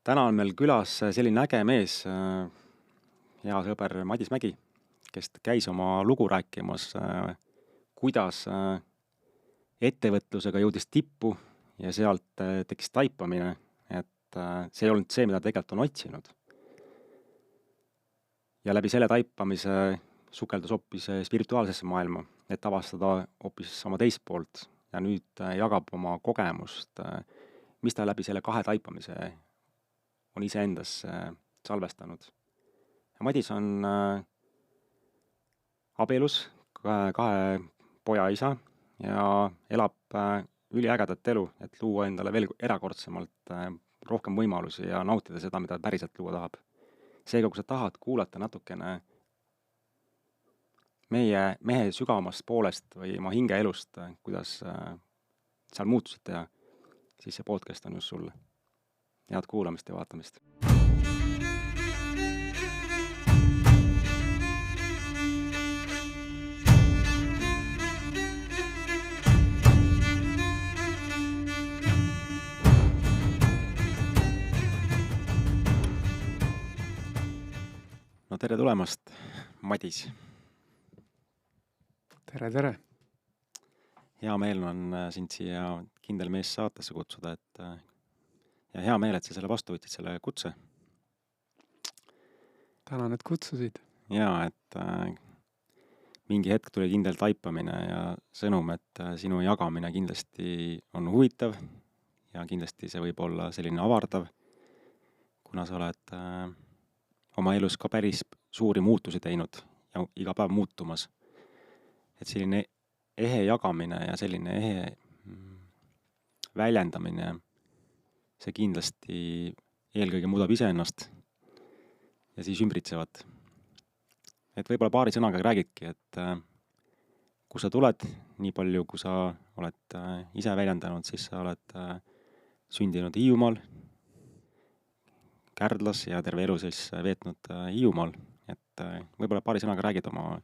Täna on meil külas selline äge mees, hea sõber Madis Mägi, kes käis oma lugu rääkimas, kuidas ettevõtlusega jõudis tippu ja sealt tekkis taipamine, et see ei olnud see, mida tegelikult on otsinud. Ja läbi selle taipamise sukeldus hoopis spirituaalsesse maailma, et avastada hoopis oma teist poolt ja nüüd jagab oma kogemust, mis ta läbi selle kahe taipamise on iseendas salvestanud. Madis on abielus kahe poja isa ja elab üliägedat elu, et luua endale veel erakordsemalt rohkem võimalusi ja nautida seda, mida päriselt luua tahab. Seega, kui sa tahad kuulata natukene mehe sügavamast poolest või oma hingeelust, kuidas seal muutusid teha, siis see podcast on just sulle. Head kuulamist ja vaatamist. No tere tulemast, Madis. Tere, tere. Hea meel on sind siia Kindel mees saatesse kutsuda, ja hea meel, et sa selle vastu võtsid, selle kutse. Tänan, et kutsusid. Ja, et mingi hetk tuli kindel taipamine ja sõnum, et sinu jagamine kindlasti on huvitav ja kindlasti see võib olla selline avardav, kuna sa oled oma elus ka päris suuri muutusi teinud ja iga päev muutumas. Et selline ehe jagamine ja selline ehe väljendamine, see kindlasti eelkõige muudab iseennast ja siis ümbritsevat. Et võib-olla paari sõnaga räägidki, et kui sa tuled nii palju, kui sa oled ise väljendanud, siis sa oled sündinud Hiiumaal, Kärdlas ja terve elu siis veetnud Hiiumaal. Et võib-olla paari sõnaga räägid oma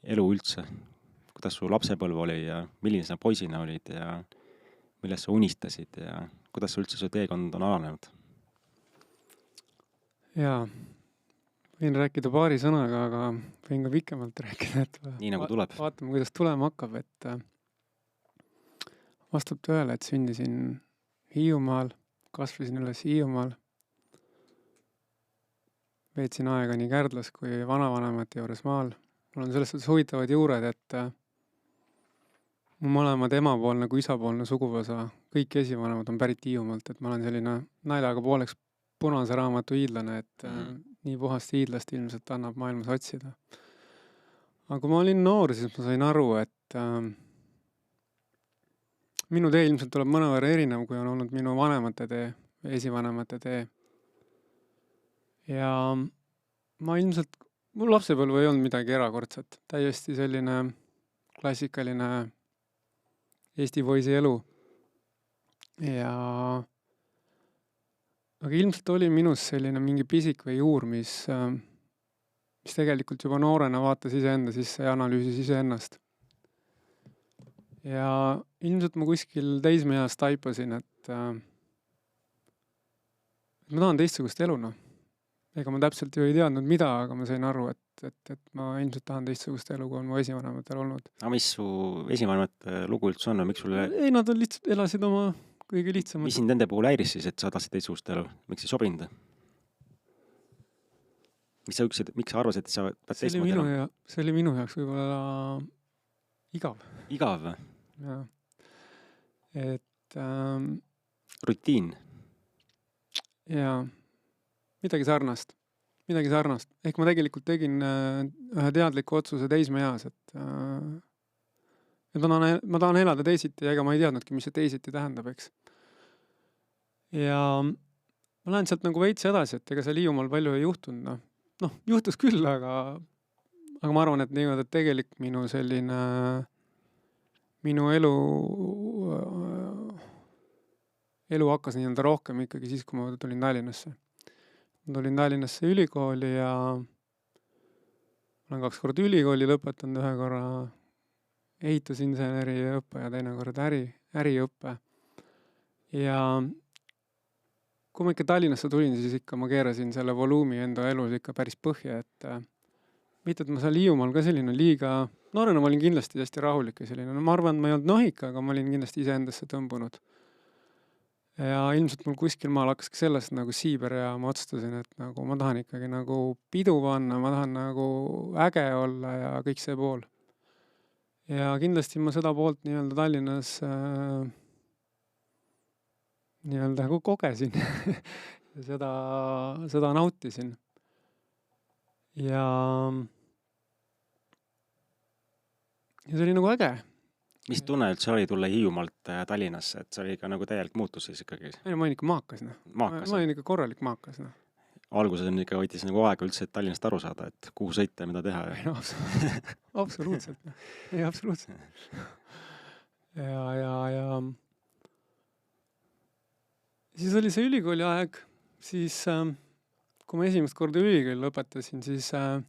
elu üldse, kuidas su lapsepõlv oli ja milline sa poisina olid ja millest sa unistasid ja kuidas üldse su teekond on alanenud? Jaa, võin rääkida paari sõnaga, aga võin ka pikemalt rääkida, et Nii nagu tuleb. Vaatame, kuidas tulema hakkab, et vastab tõele, et sündisin Hiiumaal, kasvasin üles Hiiumaal, veetsin aega nii Kärdlas kui vanavanemate juures maal. Mul on selles suhtes huvitavad juured, et mu mõlemad emapoolne kui isapoolne suguvõsa, kõik esivanemad on pärit Hiiumaalt, et ma olen selline naljaga pooleks punase raamatu hiidlane, et nii puhast hiidlast ilmselt annab maailmas otsida. Aga kui ma olin noor, siis ma sain aru, et minu tee ilmselt tuleb mõnevõrra erinev, kui on olnud minu vanemate tee või esivanemate tee. Ja ma ilmselt, mul lapsepõlv ei olnud midagi erakordset, täiesti selline klassikaline Eesti poisi elu. Aga ilmselt oli minus selline mingi pisik või juur, mis tegelikult juba noorena vaatas iseenda sisse ja analüüsis iseennast. Ja ilmselt ma kuskil teismeeas taipasin, et ma tahan teistsugust elu, noh. Ega ma täpselt ju ei teadnud mida, aga ma sain aru, et ma ilmselt tahan teistsugust elu, kui on mu esivanematel olnud. Aga mis su esivanemate lugu üldse on? Miks sulle, Ei, nad on lihtsalt elasid oma kõige lihtsamad. mis sind nende puhul häiris siis, et sa tahtsid teistsugust elu? Miks ei sobinud? Miks sa arvasid, et sa pead teistmoodi elama? See oli minu jaoks võib-olla igav. Igav või? Ja. Et Rutiin? ja midagi sarnast. Ehk ma tegelikult tegin ühe teadliku otsuse teismeeas, et ma tahan elada teisiti, ega ma ei teadnudki, mis see teisiti tähendab, eks. Ja ma lähen sealt nagu veits edasi, et ega seal Hiiumaal palju ei juhtunud. Noh, juhtus küll, aga ma arvan, et niimoodi, et tegelik minu elu hakkas nii-öelda rohkem ikkagi siis, kui ma tulin Tallinnasse. Ma tulin Tallinnasse ülikooli ja olen 2 korda ülikooli lõpetanud, 1 korra ehitusinseneri õppe ja teine kord äriõppe. Ja kui ma ikka Tallinnasse tulin, siis ikka ma keerasin selle volüümi enda elus ikka päris põhja, et mitte, et ma seal Hiiumaal ka selline liiga, noorena ma olin kindlasti hästi rahulik ja selline, no ma arvan, et ma ei olnud nohik, aga ma olin kindlasti iseendasse tõmbunud. Ja ilmselt mul kuskil maal hakkaski sellest nagu siiber ja ma otsustasin, et nagu ma tahan ikkagi nagu pidu panna, ma tahan nagu äge olla ja kõik see pool. Ja kindlasti ma seda poolt nii-öelda Tallinnas nii-öelda nagu kogesin ja seda nautisin. Ja see oli nagu äge. Mis tunne üldse oli tulla Hiiumaalt Tallinnasse, et see oli ka nagu täielik muutus siis ikkagi? Ei, ma olin ikka maakas, noh. Maakas, Ma olin ikka korralik maakas, noh. Alguses on ikka võttis nagu aega üldse, et Tallinnast aru saada, et kuhu sõita ja mida teha. Ei, no, absoluutselt. Ei, absoluutselt. Ja siis oli see ülikooli aeg, siis kui ma esimest korda ülikooli lõpetasin, siis ma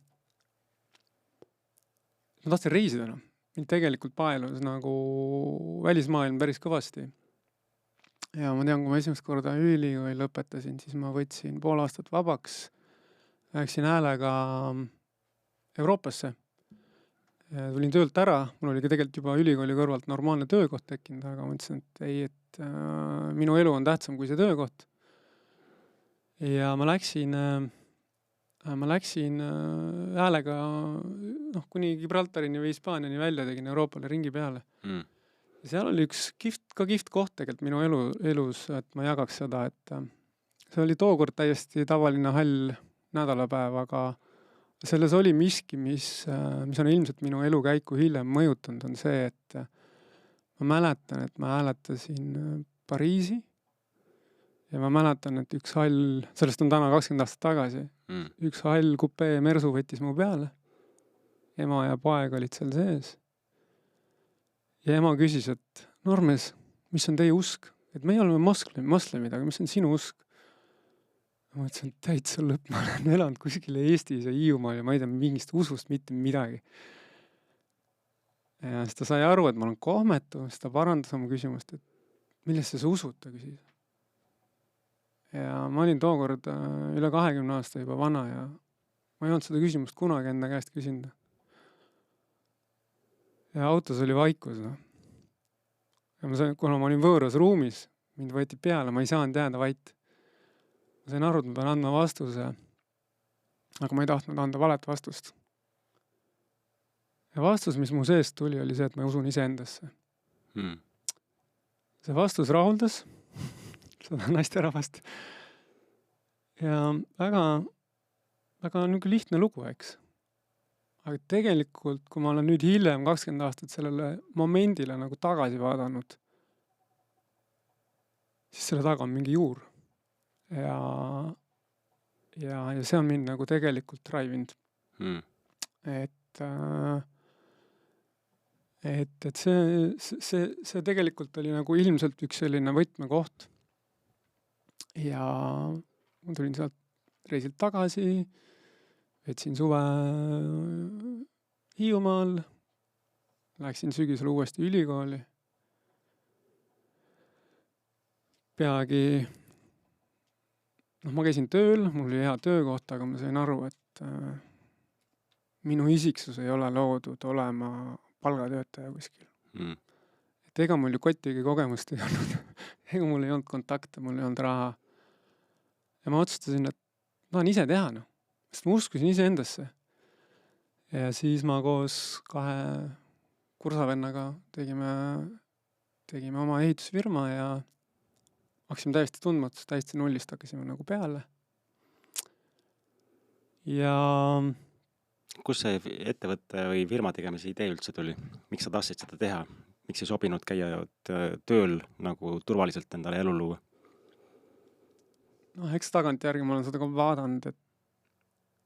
tahtsin reisida, noh. Mind tegelikult paelus nagu välismaailm päris kõvasti. Ja ma tean, kui ma esimest korda ülikooli lõpetasin, siis ma võtsin pool aastat vabaks, läksin häälega Euroopasse. Ja tulin töölt ära, mul oli ka tegelikult juba ülikooli kõrvalt normaalne töökoht tekkinud, aga ma ütlesin, et ei, et minu elu on tähtsam kui see töökoht. Ja ma läksin häälega kuni Gibraltarini või Hispaaniani välja, tegin Euroopale ringi peale. Ja seal oli üks kihvt koht tegelikult minu elus, et ma jagaks seda, et see oli tookord täiesti tavaline hall nädalapäev, aga selles oli miski, mis on ilmselt minu elukäiku hiljem mõjutanud, on see, et ma mäletan, et ma hääletasin Pariisi ja ma mäletan, et üks hall, sellest on täna 20 aastat tagasi, üks hall kupee Mersu võttis mu peale. Ema ja poeg olid seal sees. Ja ema küsis, et Normes, mis on teie usk? Et me oleme moslemid, aga mis on sinu usk? Ma ütlesin, et täitsa lõpp, ma olen elanud kuskil Eestis ja Hiiumaal ja ma ei tea mingist usust mitte midagi. Ja siis ta sai aru, et ma olen kohmetu, siis ta parandas oma küsimust, et millesse sa usud, ta küsis. Ja ma olin tookord üle 20 aasta juba vana ja ma ei olnud seda küsimust kunagi enda käest küsinud. Ja autos oli vaikus. No. Ja kuna ma olin võõras ruumis, mind võeti peale, ma ei saanud jääda vait. Ma sain aru, et ma pean andma vastuse, aga ma ei tahtnud anda valet vastust. Ja vastus, mis mu seest tuli, oli see, et ma usun iseendasse. See vastus rahuldas seda naisterahvast. Ja väga niisugune lihtne lugu, eks. Aga tegelikult, kui ma olen nüüd hiljem 20 aastat sellele momendile nagu tagasi vaadanud, siis selle taga on mingi juur. Ja see on mind nagu tegelikult drive'inud. Et see tegelikult oli nagu ilmselt üks selline võtmekoht. Ja ma tulin sealt reisilt tagasi, võtsin suve Hiiumaal, läksin sügisel uuesti ülikooli. Peagi, ma käisin tööl, mul oli hea töökoht, aga ma sain aru, et minu isiksus ei ole loodud olema palgatöötaja kuskil. Et ega mul ju kottigi kogemust ei olnud. Ega mul ei olnud kontakte, mul ei olnud raha. Ja ma otsustasin, et tahan ise teha, no. Sest ma uskusin ise endasse. Ja siis ma koos 2 kursavennaga tegime oma ehitusfirma ja hakkasime täiesti tundmatus, täiesti nullist hakkasime nagu peale. Ja kus see ettevõtte või firma tegemise idee üldse tuli? Miks sa tahtsid seda teha? Miks ei sobinud käia tööl nagu turvaliselt endale elu luua? Eks tagantjärgi ma olen seda ka vaadanud, et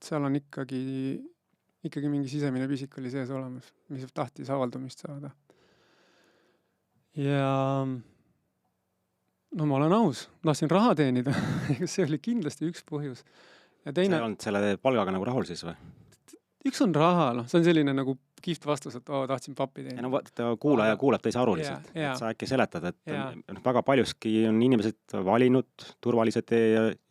seal on ikkagi mingi sisemine pisik oli sees olemas, mis tahtis avaldumist saada. Ja ma olen aus, tahtsin raha teenida. See oli kindlasti üks põhjus. Ja Sa ei olnud selle palgaga nagu rahul siis või? Üks on raha, see on selline nagu kihvt vastus, et tahtsin pappi Ja teenida. no vaata, kuulaja kuulab teise aru Jaa, lihtsalt, jaa. et sa äkki seletad, et Jaa. väga paljuski on inimesed valinud turvalise tee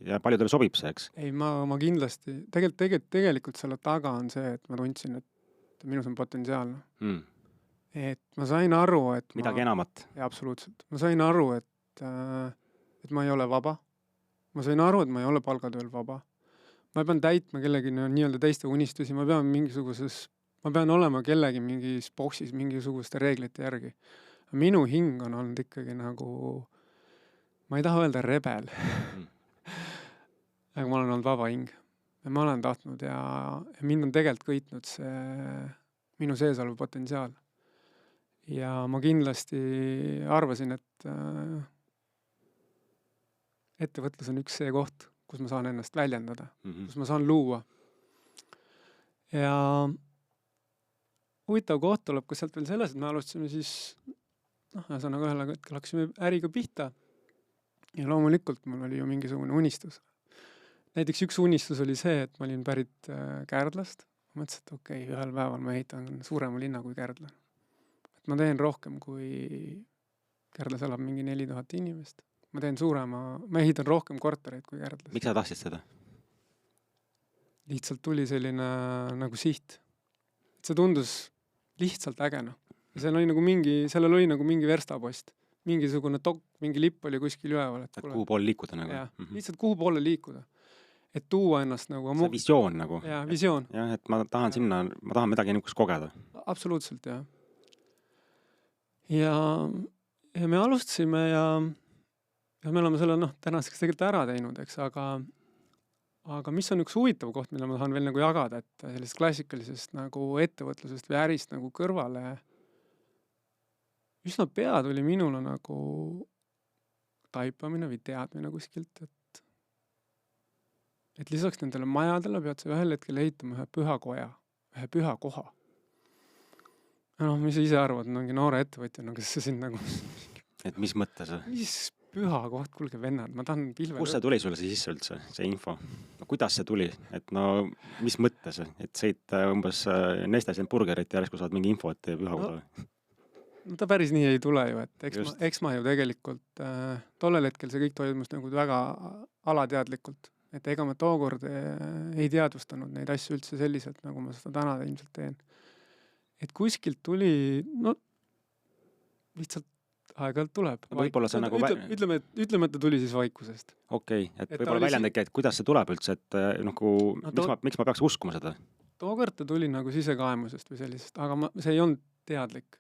ja paljudele sobib see, eks. Ei, ma kindlasti, tegelikult selle taga on see, et ma tundsin, et minus on potentsiaalne. Et ma sain aru, et Midagi enamat. Jaa, absoluutselt. Ma sain aru, et ma ei ole vaba. Ma sain aru, et ma ei ole palgatööl vaba. Ma pean täitma kellegi nii-öelda teiste unistusi, ma pean olema kellegi mingis boksis mingisuguste reeglite järgi. Minu hing on olnud ikkagi nagu, ma ei taha öelda rebel, aga ma olen olnud vaba hing. Ja ma olen tahtnud ja mind on tegelikult kõitnud see minu sees olev potentsiaal. Ja ma kindlasti arvasin, et ettevõtlus on üks see koht, kus ma saan ennast väljendada, kus ma saan luua. Ja huvitav koht tuleb ka sealt veel selles, et me alustasime siis, ühesõnaga ühel hetkel hakkasime äriga pihta. Ja loomulikult mul oli ju mingisugune unistus. Näiteks üks unistus oli see, et ma olin pärit Kärdlast. Ma mõtlesin, et okei, ühel päeval ma ehitan suurema linna kui Kärdla. Et ma teen rohkem kui Kärdlas elab mingi 4000 inimest. Ma ehitan rohkem kortereid kui Kärdlas. Miks sa tahtsid seda? Lihtsalt tuli selline nagu siht. See tundus lihtsalt ägena. Ja sellel oli nagu mingi verstapost. Mingisugune mingi lipp oli kuskil üleval. Et kuhu poole liikuda nagu? Jah, lihtsalt kuhu poole liikuda. Et tuua ennast nagu... See visioon nagu. Jaa, visioon. Jah, et ma tahan midagi niisugust kogeda. Absoluutselt, jah. Ja me alustasime ja me oleme selle tänaseks tegelikult ära teinud, eks, aga mis on üks huvitav koht, mille ma tahan veel nagu jagada, et sellest klassikalisest nagu ettevõtlusest või ärist nagu kõrvale üsna pea tuli minule nagu taipamine või teadmine kuskilt, et lisaks nendele majadele pead sa ühel hetkel ehitama ühe püha koha. Mis sa ise arvad, ongi noore ettevõtjana, kes sa siin nagu... Et mis mõttes? Mis püha koht, kuulge vennad, ma tahan pilve... Kus see tuli sulle sisse üldse, see info? Kuidas see tuli? Et mis mõttes? Et sõid umbes Nestesen burgerit ja järsku saad mingi info, et püha koha? Ta päris nii ei tule ju, et eks ma ju tegelikult tollel hetkel see kõik toimus nagu väga alateadlikult. Et ega ma tookord ei teadvustanud neid asju üldse selliselt, nagu ma seda täna ilmselt teen. Et kuskilt tuli, lihtsalt aeg-ajalt tuleb. Võib-olla see nagu... Ütleme, et ta tuli siis vaikusest. Okei, et võib-olla väljendagi, et kuidas see tuleb üldse, et miks ma peaks uskuma seda? Tookord ta tuli nagu sisekaemusest või sellisest, aga see ei olnud teadlik.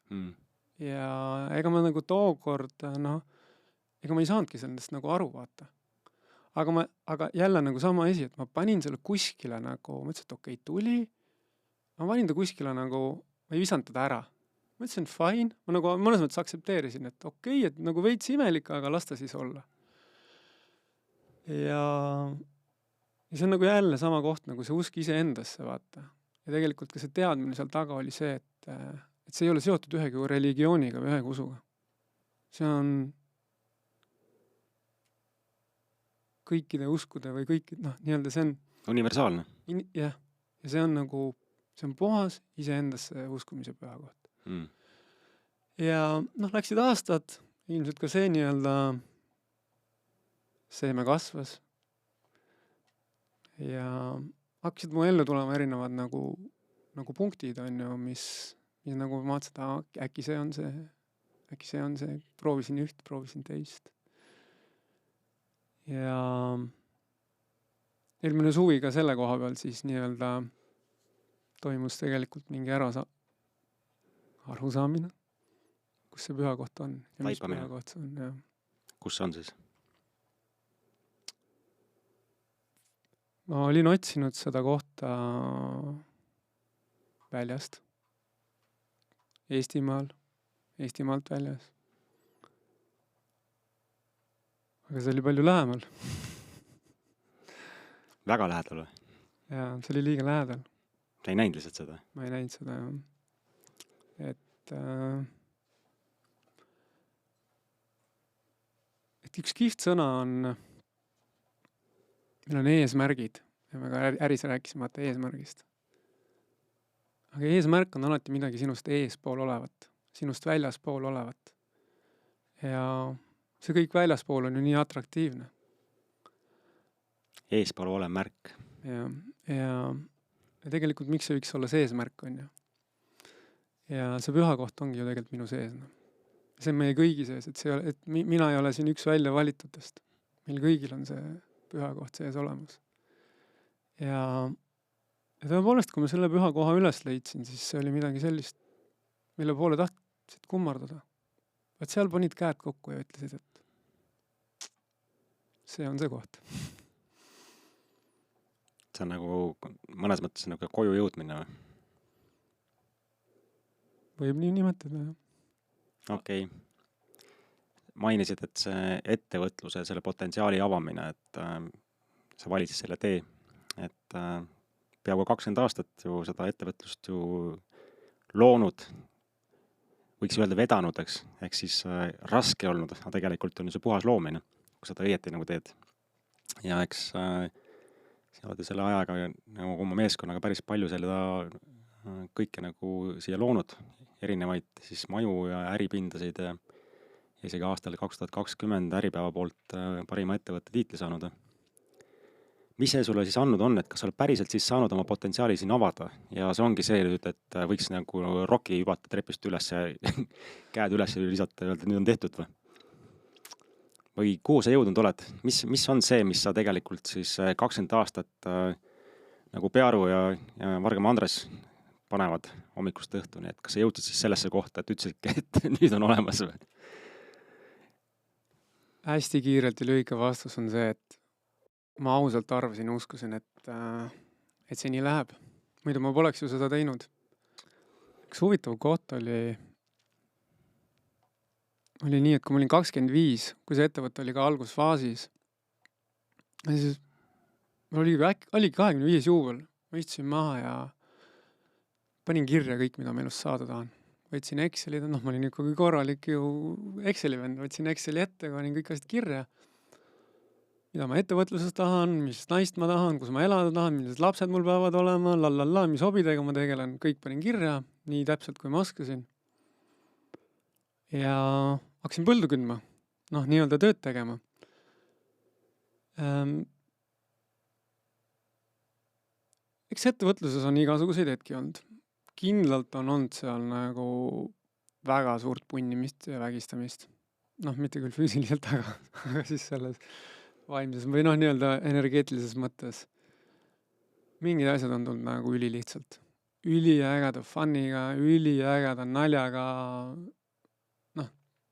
Ja ega ma nagu tookord, ega ma ei saanudki sellest nagu aru vaata. Aga jälle nagu sama asi, et ma panin selle kuskile nagu, ma ütlesin, et okei, tuli. Ma panin ta kuskile nagu, ma ei visanud teda ära. Ma ütlesin, fine. Ma nagu mõnes mõttes aksepteerisin, et okei, et nagu veits imelik, aga las ta siis olla. Ja see on nagu jälle sama koht, nagu see usk ise endasse vaata. Ja tegelikult ka see teadmine seal taga oli see, et see ei ole seotud ühegi religiooniga või ühegi usuga. See on kõikide uskude või nii-öelda see on... Universaalne. Jah. Ja see on nagu, see on puhas iseendasse uskumise püha koht. Ja läksid aastad, ilmselt ka see nii-öelda seeme kasvas. Ja hakkasid mu ellu tulema erinevad nagu punktid on ju, mis nagu ma vaatasin, äkki see on see, proovisin üht, proovisin teist. Ja eelmine suvi ka selle koha peal siis nii-öelda toimus tegelikult mingi arusaamine, kus see püha koht on. Ja mis püha koht see on, jah. Kus on siis? Ma olin otsinud seda kohta väljast. Eestimaalt väljas. Aga see oli palju lähemal. Väga lähedal või? Jaa, see oli liiga lähedal. Sa ei näinud lihtsalt seda? Ma ei näinud seda, jah. Et üks kihvt sõna on, meil on eesmärgid. Ja me ka äris rääkisime eesmärgist. aga eesmärk on alati midagi sinust eespool olevat, sinust väljaspool olevat. Ja see kõik väljaspool on ju nii atraktiivne. Eespool olev märk. Ja tegelikult miks see võiks olla see eesmärk, on ju. Ja see püha koht ongi ju tegelikult minu sees. No. See on meie kõigi sees, et mina ei ole siin üks välja valitutest. Meil kõigil on see püha koht sees olemas. Ja tõepoolest, kui ma selle püha koha üles leidsin, siis see oli midagi sellist, mille poole tahtsid kummardada. Vaat seal panid käed kokku ja ütlesid, et see on see koht. See on nagu mõnes mõttes nagu koju jõudmine või? Võib nii nimetada, jah. Okei. Mainisid, et see ettevõtluse, selle potentsiaali avamine, et sa valitsid selle tee, et peaaegu 20 aastat ju seda ettevõtlust ju loonud, võiks öelda vedanud, eks siis raske olnud, aga tegelikult on ju see puhas loomine, kui seda õieti nagu teed. Ja eks sa oled selle ajaga nagu oma meeskonnaga päris palju seda kõike nagu siia loonud, erinevaid siis maju ja äripindasid ja isegi aastal 2020 Äripäeva poolt parima ettevõtte tiitli saanud. Mis see sulle siis andnud on, et kas sa oled päriselt siis saanud oma potentsiaali siin avada ja see ongi see, et võiks nagu Rocky hübata trepist üles ja käed üles ja lisata ja öelda, et nüüd on tehtud või? Või kuhu sa jõudnud oled? Mis on see, mis sa tegelikult siis 20 aastat nagu Pearu ja Vargamaa Andres panevad hommikust õhtuni, et kas sa jõudsid siis sellesse kohta, et ütlesidki, et nüüd on olemas või? Hästi kiirelt ja lühike vastus on see, et ma ausalt arvasin ja uskusin, et see nii läheb. Muidu ma poleks ju seda teinud. Üks huvitav koht oli nii, et kui ma olin 25, kui see ettevõte oli ka algusfaasis, siis oli 25 juubel. Ma istusin maha ja panin kirja kõik, mida ma elust saada tahan. Võtsin Exceli, ma olin ikkagi korralik ju Exceli vend, võtsin Exceli ette, panin kõik asjad kirja. Mida ma ettevõtluses tahan, mis naist ma tahan, kus ma elada tahan, millised lapsed mul peavad olema, mis hobidega ma tegelen, kõik panin kirja, nii täpselt kui ma oskasin. Ja hakkasin põldu kündma, nii-öelda tööd tegema. Eks ettevõtluses on igasuguseid hetki olnud. Kindlalt on olnud seal nagu väga suurt punnimist ja vägistamist. Mitte küll füüsiliselt, aga siis selles vaimses või nii-öelda energeetilises mõttes. Mingid asjad on tulnud nagu ülilihtsalt. Üliägeda fun'iga, üliägeda naljaga.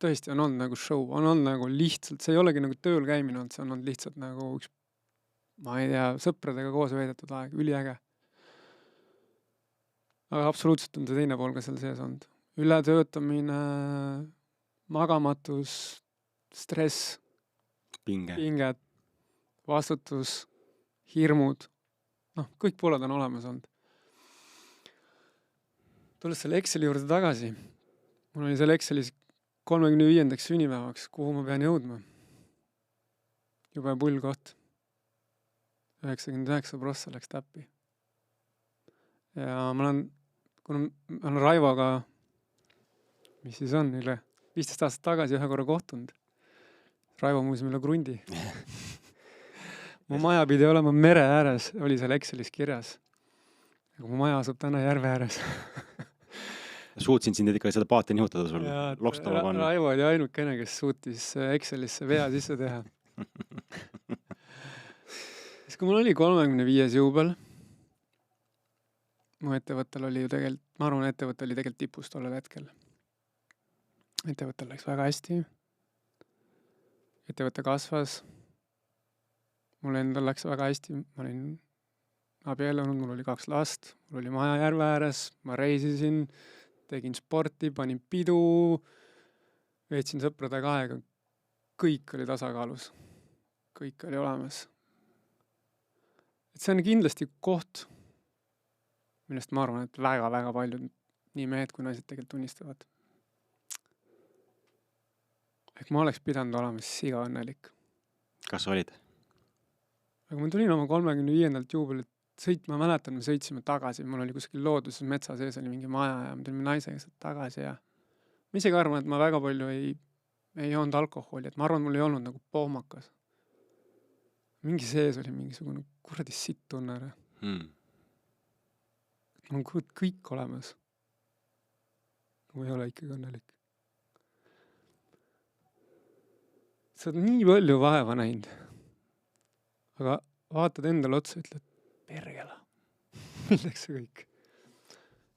Tõesti on olnud nagu show, on olnud nagu lihtsalt, see ei olegi nagu tööl käimine olnud, see on olnud lihtsalt nagu üks, ma ei tea, sõpradega koos veedetud aeg, üliäge. Aga absoluutselt on see teine pool ka seal sees olnud. Ületöötamine, magamatus, stress, pinged, vastutus, hirmud. Kõik pooled on olemas olnud. Tulles selle Exceli juurde tagasi, mul oli seal Excelis 35. sünnipäevaks, kuhu ma pean jõudma. Jube pull koht. 99% läks täppi. Ja ma olen Raivoga, mis siis on, üle 15 aastat tagasi ühe korra kohtunud. Raivo muuseas meile krundi. Mu maja pidi olema mere ääres, oli seal Excelis kirjas. Aga mu maja asub täna järve ääres. Suutsin sind ikka seda paati nihutada sul lokstama panna. Raivo oli ainukene, kes suutis Excelisse vea sisse teha. Siis kui mul oli 35 juubel, mu ettevõttel oli ju tegelikult, ma arvan, ettevõte oli tegelikult tipus tollel hetkel. Ettevõttel läks väga hästi. Ettevõte kasvas. Mul endal läks väga hästi. Ma olin abiellunud, mul oli 2 last, mul oli maja järve ääres, ma reisisin, tegin sporti, panin pidu, veetsin sõpradega aega. Kõik oli tasakaalus. Kõik oli olemas. Et see on kindlasti koht, millest ma arvan, et väga-väga paljud nii mehed kui naised tegelikult tunnistavad. Ehk ma oleks pidanud olema siga õnnelik. Kas olid? Aga ma tulin oma 35. juubelit sõitma, mäletan, me sõitsime tagasi, mul oli kuskil looduses metsa sees oli mingi maja ja me tulime naisega sealt tagasi ja ma isegi arvan, et ma väga palju ei joonud alkoholi, et ma arvan, mul ei olnud nagu pohmakas. Mingi sees oli mingisugune kuradi sitt tunne. Mul on kõik olemas. Ma ei ole ikkagi õnnelik. Sa oled nii palju vaeva näinud. Aga vaatad endale otsa, ütled, pergela. Milleks see kõik?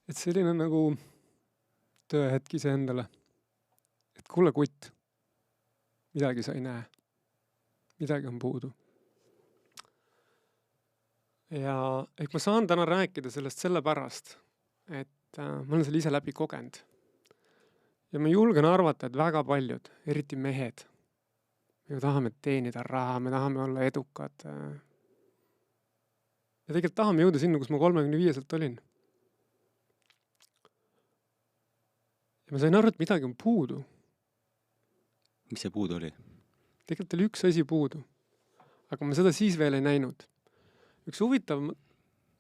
Et selline nagu tööhetk ise endale. Et kuule kutt, midagi sa ei näe. Midagi on puudu. Ja ehk ma saan täna rääkida sellest sellepärast, et ma olen selle ise läbi kogenud. Ja ma julgen arvata, et väga paljud, eriti mehed, me tahame teenida raha, me tahame olla edukad. Ja tegelikult tahame jõuda sinna, kus ma 35-selt olin. Ja ma sain aru, et midagi on puudu. Mis see puudu oli? Tegelikult oli üks asi puudu. Aga ma seda siis veel ei näinud. Üks huvitav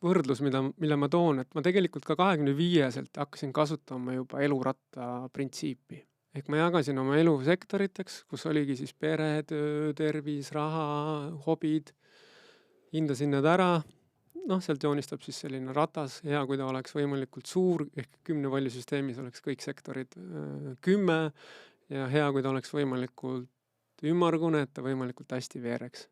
võrdlus, mille ma toon, et ma tegelikult ka 25-selt hakkasin kasutama juba eluratta printsiipi. Ehk ma jagasin oma elu sektoriteks, kus oligi siis pere, töö, tervis, raha, hobid. Hindasin need ära. Sealt joonistab siis selline ratas, hea kui ta oleks võimalikult suur, ehk 10 vallisüsteemis oleks kõik sektorid 10 ja hea kui ta oleks võimalikult ümmargune, et ta võimalikult hästi veereks.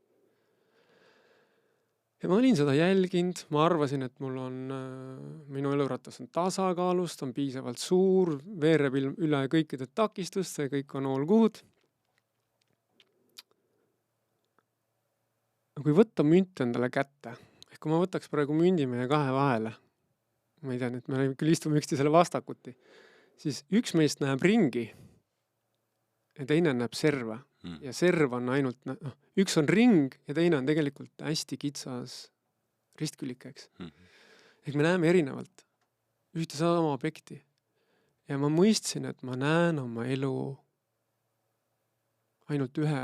Ja ma olin seda jälginud, ma arvasin, et minu eluratas on tasakaalus, ta on piisavalt suur, veereb üle kõikide takistust, see kõik on all good. Kui võtta münt endale kätte, ehk kui ma võtaks praegu mündi meie kahe vahele, ma ei tea, et me küll istume üksteisele vastakuti, siis üks meist näeb ringi ja teine näeb serva. Ja serv on ainult, üks on ring ja teine on tegelikult hästi kitsas ristkülikeks. Ehk me näeme erinevalt ühte sama objekti. Ja ma mõistsin, et ma näen oma elu ainult ühe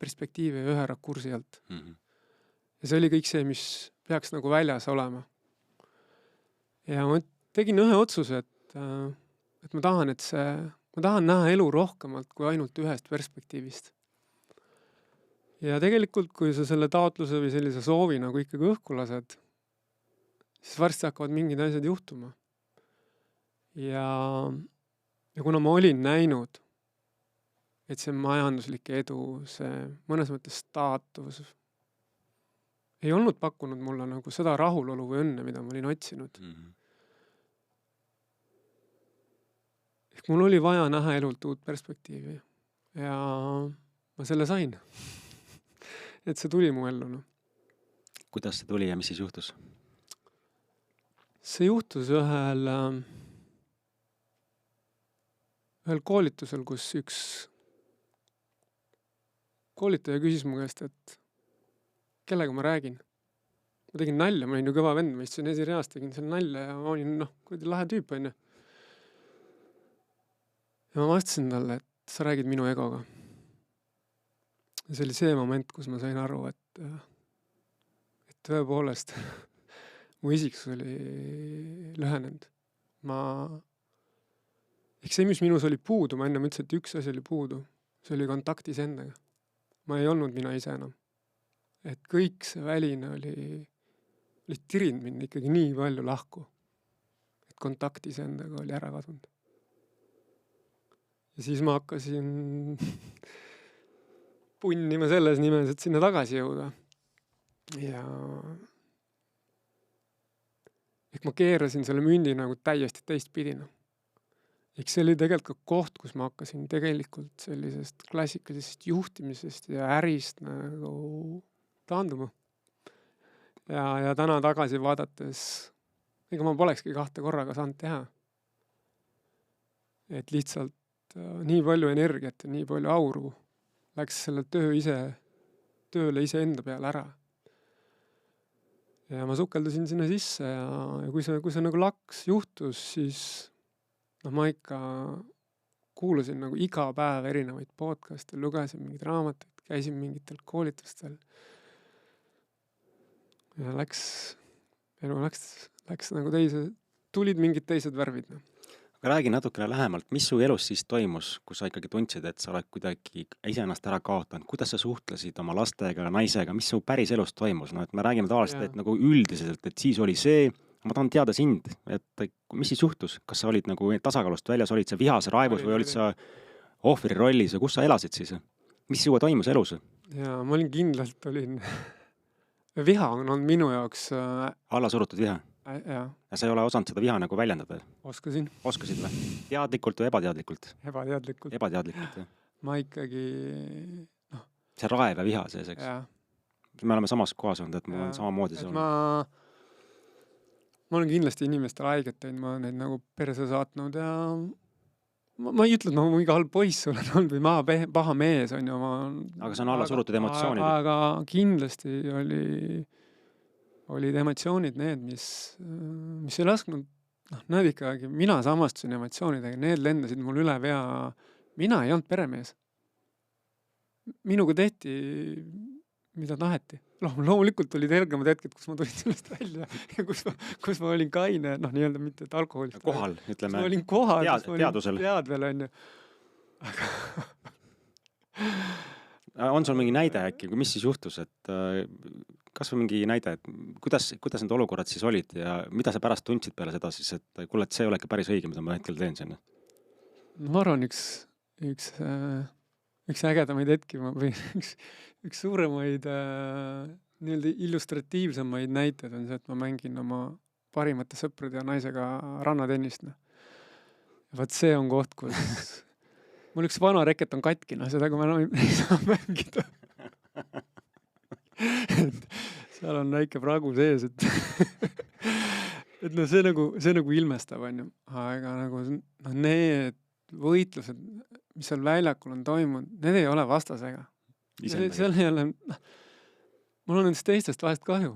perspektiivi ja ühe rakursi alt. Ja see oli kõik see, mis peaks nagu väljas olema. Ja ma tegin ühe otsuse, et ma tahan näha elu rohkemalt kui ainult ühest perspektiivist. Ja tegelikult, kui sa selle taotluse või sellise soovi nagu ikkagi õhku lased, siis varsti hakkavad mingid asjad juhtuma. Ja kuna ma olin näinud, et see majanduslik edu, see mõnes mõttes staatus ei olnud pakkunud mulle nagu seda rahulolu või õnne, mida ma olin otsinud. Ehk mul oli vaja näha elult uut perspektiivi ja ma selle sain. Et see tuli mu ellu. Kuidas see tuli ja mis siis juhtus? See juhtus ühel koolitusel, kus üks koolitaja küsis mu käest, et kellega ma räägin. Ma tegin nalja, ma olin ju kõva vend, ma istusin esireas, tegin seal nalja ja ma olin kuidagi lahe tüüp, on ju. Ja ma vastasin talle, et sa räägid minu egoga. Ja see oli see moment, kus ma sain aru, et tõepoolest mu isiksus oli lühenenud. Ehk see, mis minus oli puudu, ma enne mõtlesin, et üks asi oli puudu. See oli kontaktis endaga. Ma ei olnud mina ise enam. Et kõik see väline oli tirinud mind ikkagi nii palju lahku. Et kontaktis endaga oli ära kadunud. Ja siis ma hakkasin punnima selles nimes, et sinna tagasi jõuda. Ja ehk ma keerasin selle mündi nagu täiesti teistpidina. Ehk see oli tegelikult ka koht, kus ma hakkasin tegelikult sellisest klassikalisest juhtimisest ja ärist nagu taanduma. Ja täna tagasi vaadates, ega ma polekski 2 korraga saanud teha. Et lihtsalt nii palju energiat ja nii palju auru läks selle tööle ise enda peale ära. Ja ma sukeldusin sinna sisse ja kui see nagu laks juhtus, siis ma ikka kuulasin nagu iga päev erinevaid podcast'e, lugesin mingeid raamatuid, käisin mingitel koolitustel. ja elu läks nagu tulid mingid teised värvid. No. Aga räägi natukene lähemalt, mis su elus siis toimus, kus sa ikkagi tundsid, et sa oled kuidagi iseennast ära kaotanud, kuidas sa suhtlesid oma lastega, naisega, mis su päris elus toimus, no et me räägime tavaliselt, et nagu üldiselt, et siis oli see, ma tahan teada sind, et mis siis juhtus, kas sa olid nagu tasakaalust väljas, olid sa vihas, raevus või olid sa ohvri rollis ja kus sa elasid siis? Mis sinuga toimus elus? Ja ma olin viha on olnud minu jaoks alla surutud viha? Ja sa ei ole osanud seda viha nagu väljendada? Oskasid või? Teadlikult või ebateadlikult? Ebateadlikult, jah. ma ikkagi see raev ja viha sees, eks? Ja. Me oleme samas kohas olnud, et mul on samamoodi see olnud. Ma olen kindlasti inimestele haiget teinud, ma olen neid nagu perse saatnud ja ma ei ütle, et ma mingi halb poiss olen olnud või paha mees on ju. Aga see on alla surutud emotsioonid. Aga kindlasti olid emotsioonid need, mis ei lasknud, need ikkagi, mina samastusin emotsioonidega, need lendasid mul üle pea. Mina ei olnud peremees. Minuga tehti, mida taheti. Loomulikult olid helgemad hetked, kus ma tulin sellest välja ja kus ma olin kaine, nii-öelda mitte et alkoholist. Kohal, ütleme. Ma olin kohal, teadusel. Teadvel on ju. On sul mingi näide äkki, mis siis juhtus, et kas või mingi näide, et kuidas need olukorrad siis olid ja mida sa pärast tundsid peale seda siis, et kuule, et see ei ole ikka päris õige, mida ma hetkel teen sinna? Ma arvan, üks ägedamaid hetki või üks suuremaid nii-öelda illustratiivsemaid näited on see, et ma mängin oma parimate sõprade ja naisega rannatennist. Vaat see on koht, kus mul üks vana reket on katki, seda kui ma enam ei saa mängida. Seal on väike pragu sees, et see nagu ilmestab, on ju. Aga nagu need võitlused, mis seal väljakul on toimunud, need ei ole vastasega. Seal ei ole, mul on nendest teistest vahest kahju.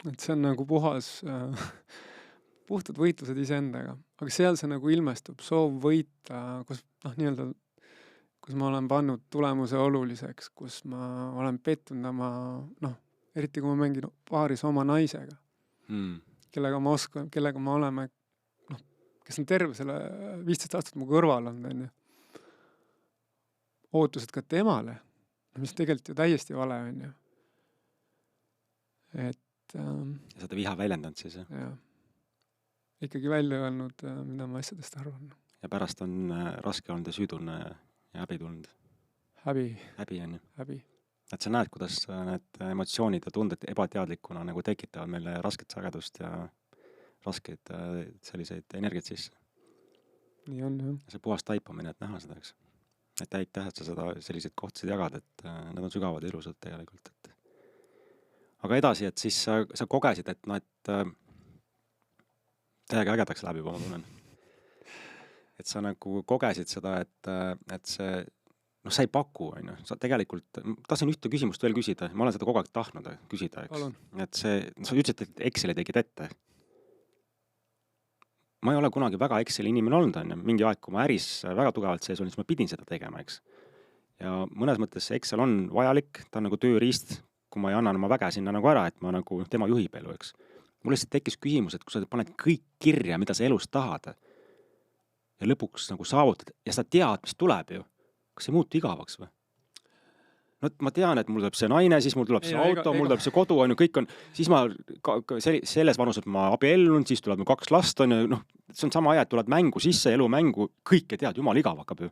Et see on nagu puhtad võitlused iseendaga. Aga seal see nagu ilmestub, soov võita, kus ma olen pannud tulemuse oluliseks, kus ma olen pettunud oma, eriti kui ma mängin paaris oma naisega, kellega ma oskan, kellega ma oleme, kes on terve selle 15 aastat mu kõrval on, ootused ka temale, mis tegelikult ju täiesti vale on ju. Et seda viha väljendanud siis, jah? Jah. Ikkagi välja öelnud, mida ma asjadest arvan. Ja pärast on raske olnud ja süüdunne ja häbi tulnud? Häbi on ju? Häbi. Et sa näed, kuidas need emotsioonid ja tunded ebateadlikuna nagu tekitavad meile rasket sagedust ja raskeid selliseid energiat sisse. Nii on, jah. See puhas taipamine, et näha seda, eks. Et aitäh, et sa seda selliseid kohtasid jagad, et need on sügavad ja ilusad tegelikult. Aga edasi, et siis sa kogesid, et täiega ägedaks läheb juba, ma tunnen. Et sa nagu kogesid seda, et see, sa ei paku, on ju. Sa tegelikult, tahtsin ühte küsimust veel küsida, ma olen seda kogu aeg tahtnud küsida, eks. Palun. Et sa ütlesid, et Exceli tegid ette. Ma ei ole kunagi väga Exceli inimene olnud, on ju. Mingi aeg, kui ma äris väga tugevalt sees olin, siis ma pidin seda tegema, eks. Ja mõnes mõttes Excel on vajalik, ta on nagu tööriist, kui ma ei anna oma väge sinna nagu ära, et ma nagu tema juhib elu, eks. Mul lihtsalt tekkis küsimus, et kui sa paned kõik kirja, mida sa elus tahad ja lõpuks nagu saavutad ja sa tead, mis tuleb ju, kas see muutu igavaks või? No ma tean, et mul tuleb see naine, siis mul tuleb see auto, mul tuleb see kodu, on ju, kõik on, siis ma selles vanus, et ma abiellun, siis tuleb 2 last, on ju, see on sama aja, et tuled mängu sisse, elu mängu, kõike tead, jumal igav hakkab ju.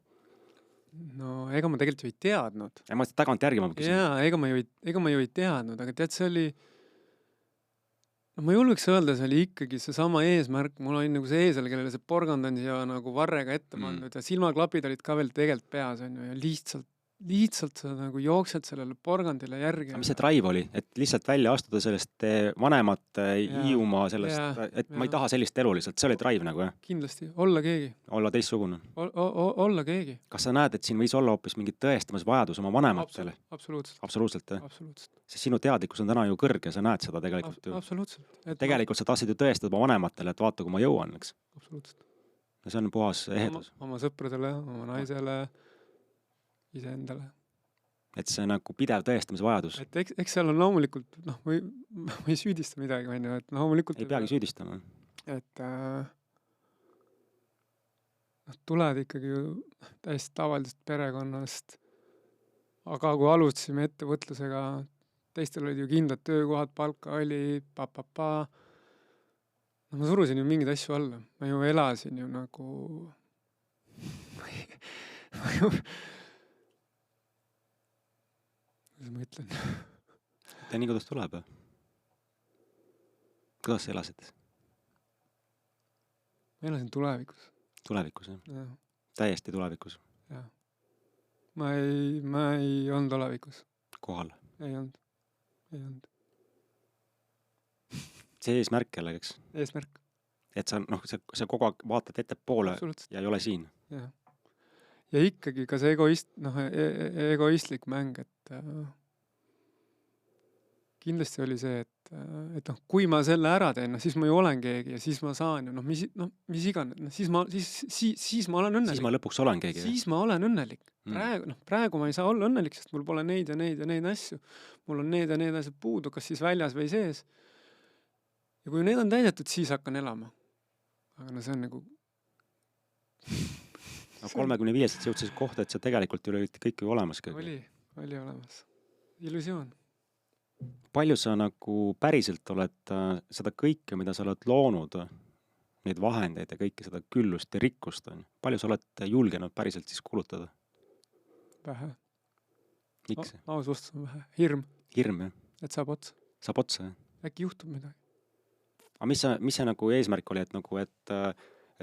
No ega ma tegelikult ju ei teadnud. Ja ma tagant järgi ma küsin. Jaa, ega ma ju ei teadnud, aga tead, see oli, ma julgeks öelda, see oli ikkagi see sama eesmärk, mul oli nagu see eesel, kellele see porgand on siia nagu varrega ette pandud ja silmaklapid olid ka veel tegelikult peas, on ju, ja lihtsalt sa nagu jooksed sellele porgandile järgi. Aga mis see drive oli? Et lihtsalt välja astuda sellest vanemat Hiiumaa sellest, et ma ei taha sellist elu lihtsalt, see oli drive nagu, jah? Kindlasti, olla keegi. Olla teistsugune. Olla keegi. Kas sa näed, et siin võis olla hoopis mingi tõestamas vajadus oma vanematele? Absoluutselt, jah? Sest sinu teadlikkus on täna ju kõrge, sa näed seda tegelikult ju. Absoluutselt. Tegelikult sa tahtsid ju tõestada oma vanematele, et vaata, kui ma jõuan, eks? Absoluutselt. Ja see on puhas ehedus. Oma sõpradele, oma naisele, iseendale. et see nagu pidev tõestamise vajadus. et eks seal on loomulikult, noh, ma ei süüdista midagi, on ju, et loomulikult Ei peagi süüdistama. et tuled ikkagi ju täiesti tavalisest perekonnast, aga kui alustasime ettevõtlusega, teistel olid ju kindlad töökohad, palka oli, no ma surusin ju mingeid asju alla, ma ju elasin ju nagu kuidas ma ütlen, Tee nii, kuidas tuleb. Kuidas sa elasid? ma elasin tulevikus, Tulevikus, jah. jah, Täiesti tulevikus. jah. Ma ei olnud olevikus, Kohal. ei olnud. See eesmärk jälle, eks? Eesmärk, Et sa, noh, sa kogu aeg vaatad ettepoole absoluutselt, ja ei ole siin. jah. Ja ikkagi ka see egoistlik mäng, et kindlasti oli see, et noh, kui ma selle ära teen, noh, siis ma ju olen keegi ja siis ma saan ju, noh, mis iganes, noh, siis ma olen Siis õnnelik. ma lõpuks olen keegi. Siis ma olen õnnelik. Mm. Praegu ma ei saa olla õnnelik, sest mul pole neid ja neid asju. Mul on need ja need asjad puudu, kas siis väljas või sees. Ja kui need on täidetud, siis hakkan elama. Aga no see on nagu... No 35 sa jõudsid kohta, et sa tegelikult ju olid kõik ju olemas. Oli olemas. Illusioon. Palju sa nagu päriselt oled seda kõike, mida sa oled loonud, neid vahendeid ja kõike seda küllust ja rikkust, palju sa oled julgenud päriselt siis kulutada? Vähe. Miks? Aus vastus on vähe. Hirm, Hirm, jah? et saab otsa. Saab otsa, jah? Äkki juhtub midagi. Aga mis see nagu eesmärk oli,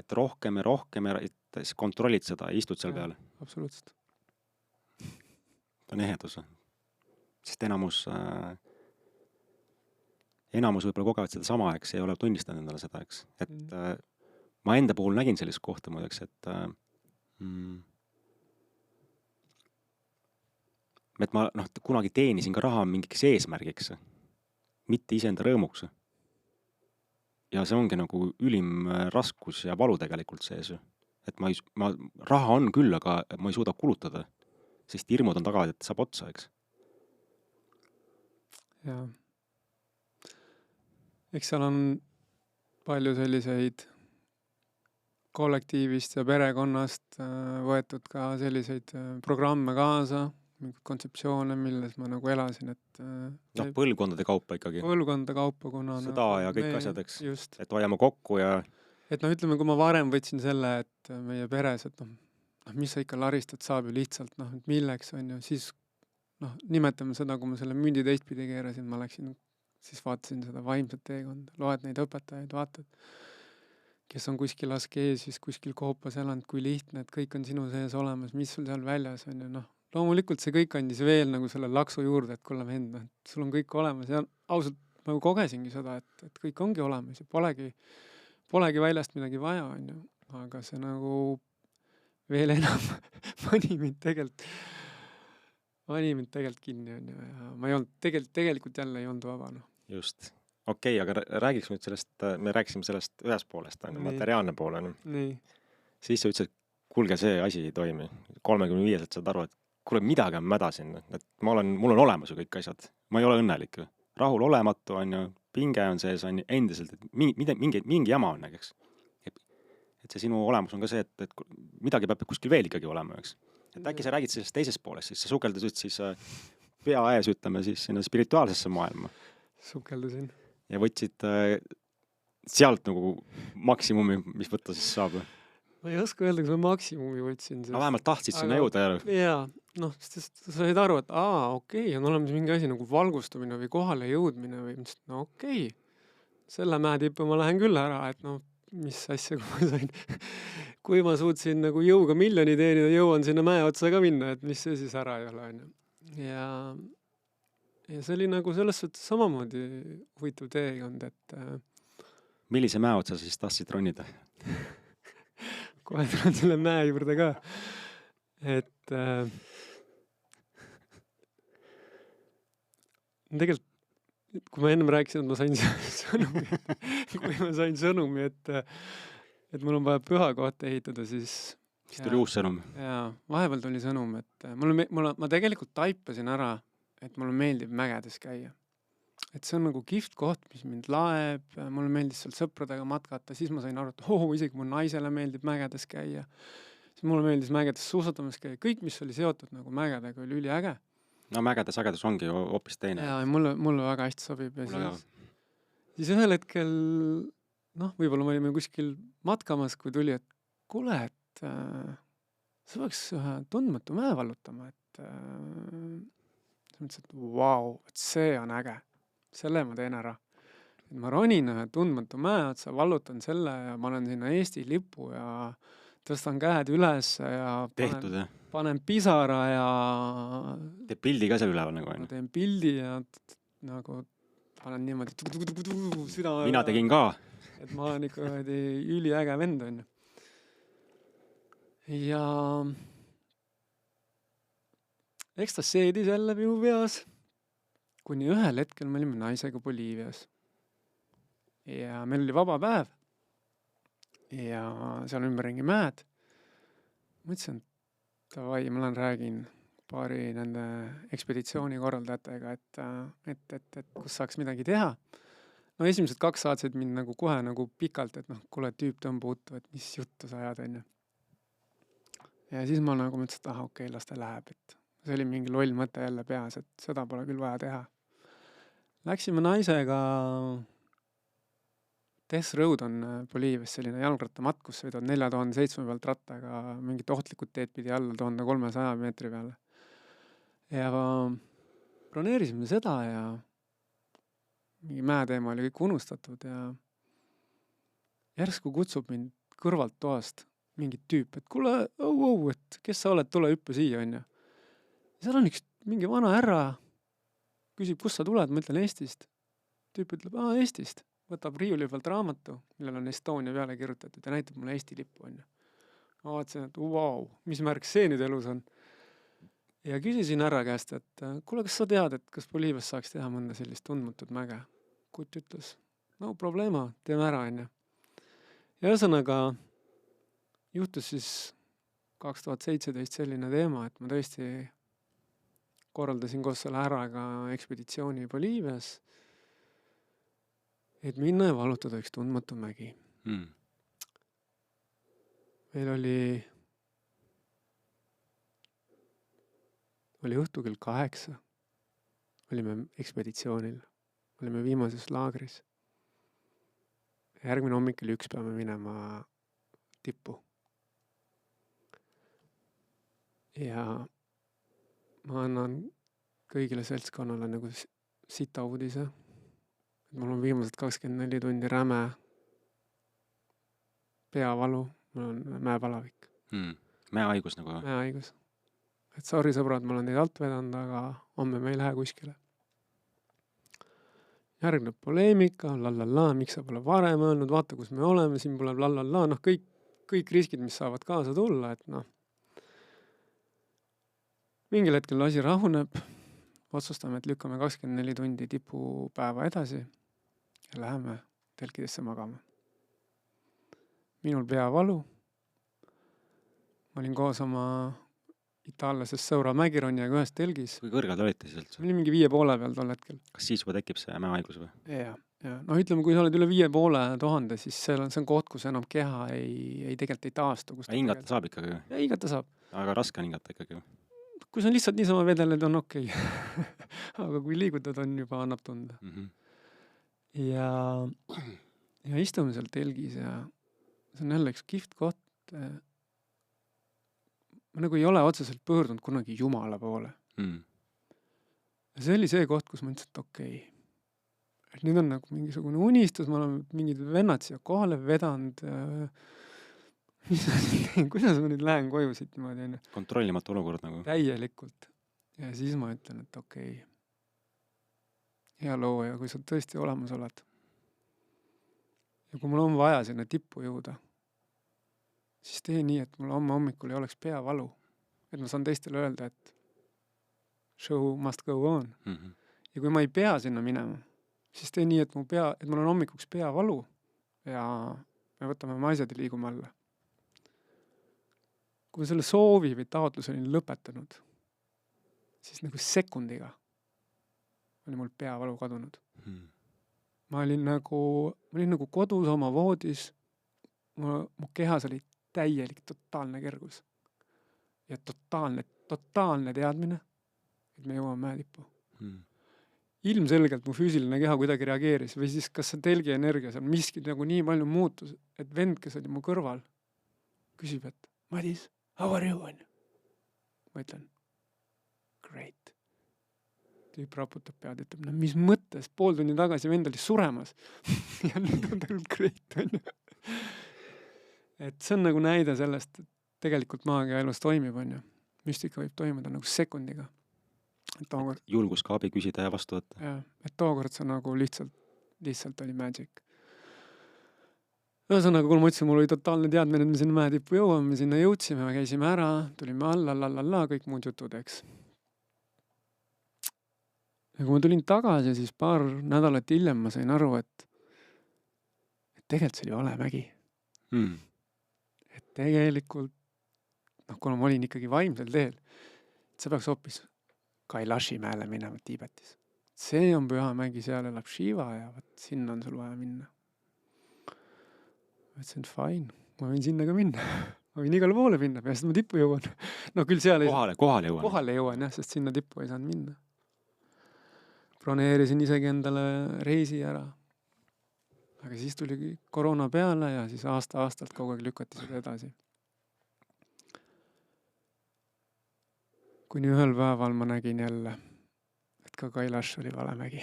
et rohkem ja et siis kontrollid seda ja istud seal peale? Absoluutselt. Ta on ehedus. Sest enamus võib-olla kogevad seda sama, eks, ei ole tunnistanud endale seda, eks. Et ma enda puhul nägin sellist kohta muideks, et ma kunagi teenisin ka raha mingiks eesmärgiks, mitte iseenda rõõmuks. Ja see ongi nagu ülim raskus ja valu tegelikult sees. Et raha on küll, aga ma ei suuda kulutada, sest hirmud on tagavad, et saab otsa, eks. Jaa. Eks seal on palju selliseid kollektiivist ja perekonnast võetud ka selliseid programme kaasa, mingid kontseptsioone, milles ma nagu elasin, et põlvkondade kaupa ikkagi. põlvkondade kaupa, kuna Sõda ja kõik asjad, eks. Just. Et hoiame kokku ja Et ütleme, kui ma varem võtsin selle, et meie peres, et mis sa ikka laristad, saab ju lihtsalt, et milleks on ju, siis nimetame seda, kui ma selle mündi teistpidi keerasin, ma läksin, siis vaatasin seda vaimset teekonda, loed neid õpetajaid, vaatad, kes on kuskil askeesis, kuskil koopas elanud, kui lihtne, et kõik on sinu sees olemas, mis sul seal väljas on ju, loomulikult see kõik andis veel nagu selle laksu juurde, et kuule vend, et sul on kõik olemas ja ausalt ma kogesingi seda, et kõik ongi olemas ja polegi väljast midagi vaja, on ju, aga see nagu veel enam pani mind tegelikult kinni, on ju, ja ma ei olnud, tegelikult jälle ei olnud vaba, Just. Okei, aga räägiks nüüd sellest, me rääkisime sellest ühest poolest, materiaalne pool, Nii. Siis sa ütlesid, kuulge, see asi ei toimi. 35 saad aru, et kuule, midagi on mäda siin, et mul on olemas ju kõik asjad. Ma ei ole õnnelik ju. Rahul olematu on ju, pinge on sees, on endiselt, et mingi jama on, eks. Et see sinu olemus on ka see, et midagi peab kuskil veel ikkagi olema, eks. Et äkki sa räägid sellest teisest poolest, siis sa sukeldasid siis pea ees, ütleme siis sinna spirituaalsesse maailma. Sukeldusin. Ja võtsid sealt nagu maksimumi, mis võtta siis saab. Ma ei oska öelda, kas ma maksimumi võtsin. No vähemalt tahtsid sinna jõuda. Jaa, sest sa said aru, et okei, on olemas mingi asi nagu valgustumine või kohale jõudmine või okei, selle mäetippe ma lähen küll ära, et mis asja, kui ma suutsin nagu jõuga miljoni teenida, jõuan sinna mäe otsa ka minna, et mis see siis ära ei ole, on ju. Ja see oli nagu selles suhtes samamoodi huvitav teekond, et millise mäe otsa siis tahtsid ronida? Kohe tulen selle mäe juurde ka. Et tegelikult, kui ma ennem rääkisin, et ma sain sõnumi, et mul on vaja pühakoht ehitada, siis Siis tuli uus sõnum. Ja vahepeal tuli sõnum, et ma tegelikult taipasin ära, et mulle meeldib mägedes käia. Et see on nagu kihvt koht, mis mind laeb, mulle meeldis seal sõpradega matkata, siis ma sain aru, et isegi mu naisele meeldib mägedes käia. Siis mulle meeldis mägedes suusatamas käia, kõik, mis oli seotud nagu mägedega, oli üliäge. No mägede sagedus ongi ju hoopis teine. Ja mulle väga hästi sobib. Ja siis ühel hetkel, võib-olla me olime kuskil matkamas, kui tuli, et kuule, et sa peaks ühe tundmatu mäe vallutama, et sa mõtlesin, et vau, et see on äge. Selle ma teen ära. Et ma ronin ühe tundmatu mäe otsa, vallutan selle ja panen sinna Eesti lipu ja tõstan käed üles ja tehtud, jah? Panen pisara ja Teeb pildi ka seal üleval nagu on. ma teen pildi ja nagu panen niimoodi südame. Mina tegin ka. Et ma olen ikka üliäge vend on. Ja eks ta seedis jälle minu peas, kuni ühel hetkel me olime naisega Boliivias. Ja meil oli vaba päev ja seal ümberringi mäed. Mõtlesin, et davai, ma räägin paari nende ekspeditsiooni korraldajatega, et kus saaks midagi teha. No esimesed 2 saatsid mind nagu kohe nagu pikalt, et kuule tüüp tõmba uttu, et mis juttu sa ajad on. Ja siis ma nagu mõtlesin, et okei, las ta läheb, et see oli mingi loll mõte jälle peas, et seda pole küll vaja teha. Läksime naisega, Death Road on Boliivias selline jalgrattamatk, kus sõidavad 4007 pealt rattaga mingit ohtlikud teed pidi alla 1300 meetri peale. Ja broneerisime seda ja mingi mäeteema oli kõik unustatud ja järsku kutsub mind kõrvalt toast mingit tüüp, et kuule, et kes sa oled, tule hüppe siia, on ju. Ja seal on üks mingi vana härra, küsib, kus sa tuled, ma ütlen Eestist. Tüüp ütleb, Eestist. Võtab riiuli pealt raamatu, millel on Estonia peale kirjutatud ja näitab mulle Eesti lippu, on ju. Ma vaatasin, et vau, mis märk see nüüd elus on. Ja küsisin härra käest, et kuule, kas sa tead, et kas Boliivias saaks teha mõnda sellist tundmatut mäge? Kutt ütles, no probleema, teeme ära, on ju. Ja ühesõnaga juhtus siis 2017 selline teema, et ma tõesti korraldasin koos selle härraga ekspeditsiooni Boliivias, et minna ja vallutada üks tundmatu mägi. Meil oli õhtu kell 8. Olime ekspeditsioonil. Olime viimases laagris. Järgmine hommik oli 1 peame minema tippu. Ja ma annan kõigile seltskonnale nagu sita uudise. Mul on viimased 24 tundi räme peavalu, mul on mäepalavik. Mäehaigus nagu? Mäehaigus. Et sorry sõbrad, ma olen teid alt vedanud, aga homme me ei lähe kuskile. Järgneb poleemika, miks sa pole varem öelnud, vaata kus me oleme, siin pole kõik riskid, mis saavad kaasa tulla, et mingil hetkel asi rahuneb, otsustame, et lükkame 24 tundi tipupäeva edasi ja läheme telkidesse magama. Minul peavalu. Ma olin koos oma itaallasest sõura Mägironjaga ühes telgis. Kui kõrgad olite siis üldse? Ma olin mingi 5,5 peal tol hetkel. Kas siis juba tekib see mäehaigus või? Ja. Ütleme, kui sa oled üle 5,500, siis see on koht, kus enam keha ei tegelikult ei taastu. Hingata saab ikkagi? Ja hingata saab. Aga raske on hingata ikkagi? Kui sa on lihtsalt niisama vedeled, on okei. Aga kui liigutad, on juba annab tunda. Ja istume seal telgis ja see on jälle üks kihvt koht. Ma nagu ei ole otseselt pöördunud kunagi Jumala poole. Ja see oli see koht, kus ma ütlesin, et okei. Et nüüd on nagu mingisugune unistus, ma olen mingid vennad siia kohale vedanud. Kuidas ma nüüd lähen koju siit niimoodi? Kontrollimatu olukord nagu? Täielikult. Ja siis ma ütlen, et okei. Hea looja, kui sa tõesti olemas oled. Ja kui mul on vaja sinna tippu jõuda, siis tee nii, et mul homme hommikul ei oleks peavalu. Et ma saan teistele öelda, et show must go on. Ja kui ma ei pea sinna minema, siis tee nii, et mul on hommikuks peavalu ja me võtame oma asjad ja liigume alla. kui selle soovi või taotluse olin lõpetanud, siis nagu sekundiga oli mul peavalu kadunud. Ma olin nagu kodus oma voodis, mu kehas oli täielik totaalne kergus ja totaalne teadmine, et me jõuame mäetippu. Ilmselgelt mu füüsiline keha kuidagi reageeris või siis kas see telgienergia seal miski nagu nii palju muutus, et vend, kes oli mu kõrval, küsib, et Madis, how are you? Ma ütlen, great. Tüüp raputab pead, ütleb, no mis mõttes, pool tunni tagasi vend oli suremas ja nüüd on tal great, on ju. Et see on nagu näide sellest, et tegelikult maagia elus toimib, on ju. Müstika võib toimuda nagu sekundiga. Julgus ka abi küsida ja vastu võtta. Ja, et tookord see nagu lihtsalt oli magic. Ühesõnaga, kui ma ütlesin, mul oli totaalne teadmine, et me sinna mäetippu jõuame, me sinna jõudsime, me käisime ära, tulime alla, kõik muud jutud, eks. Ja kui ma tulin tagasi, siis paar nädalat hiljem ma sain aru, et tegelikult see oli vale mägi. Et tegelikult, kuna ma olin ikkagi vaimsel teel, et see peaks hoopis Kailashi mäele minema Tiibetis. See on püha mägi, seal elab Shiva ja sinna on sul vaja minna. Ma ütlesin, fine, ma võin sinna ka minna. Ma võin igale poole minna, peast ma tippu jõuan. No küll seal kohale jõuan, jah, sest sinna tippu ei saanud minna. Broneerisin isegi endale reisi ära. Aga siis tuli koroona peale ja siis aastalt kogu aeg lükati seda edasi. Kuni ühel päeval ma nägin jälle, et ka Kailash oli vale mägi.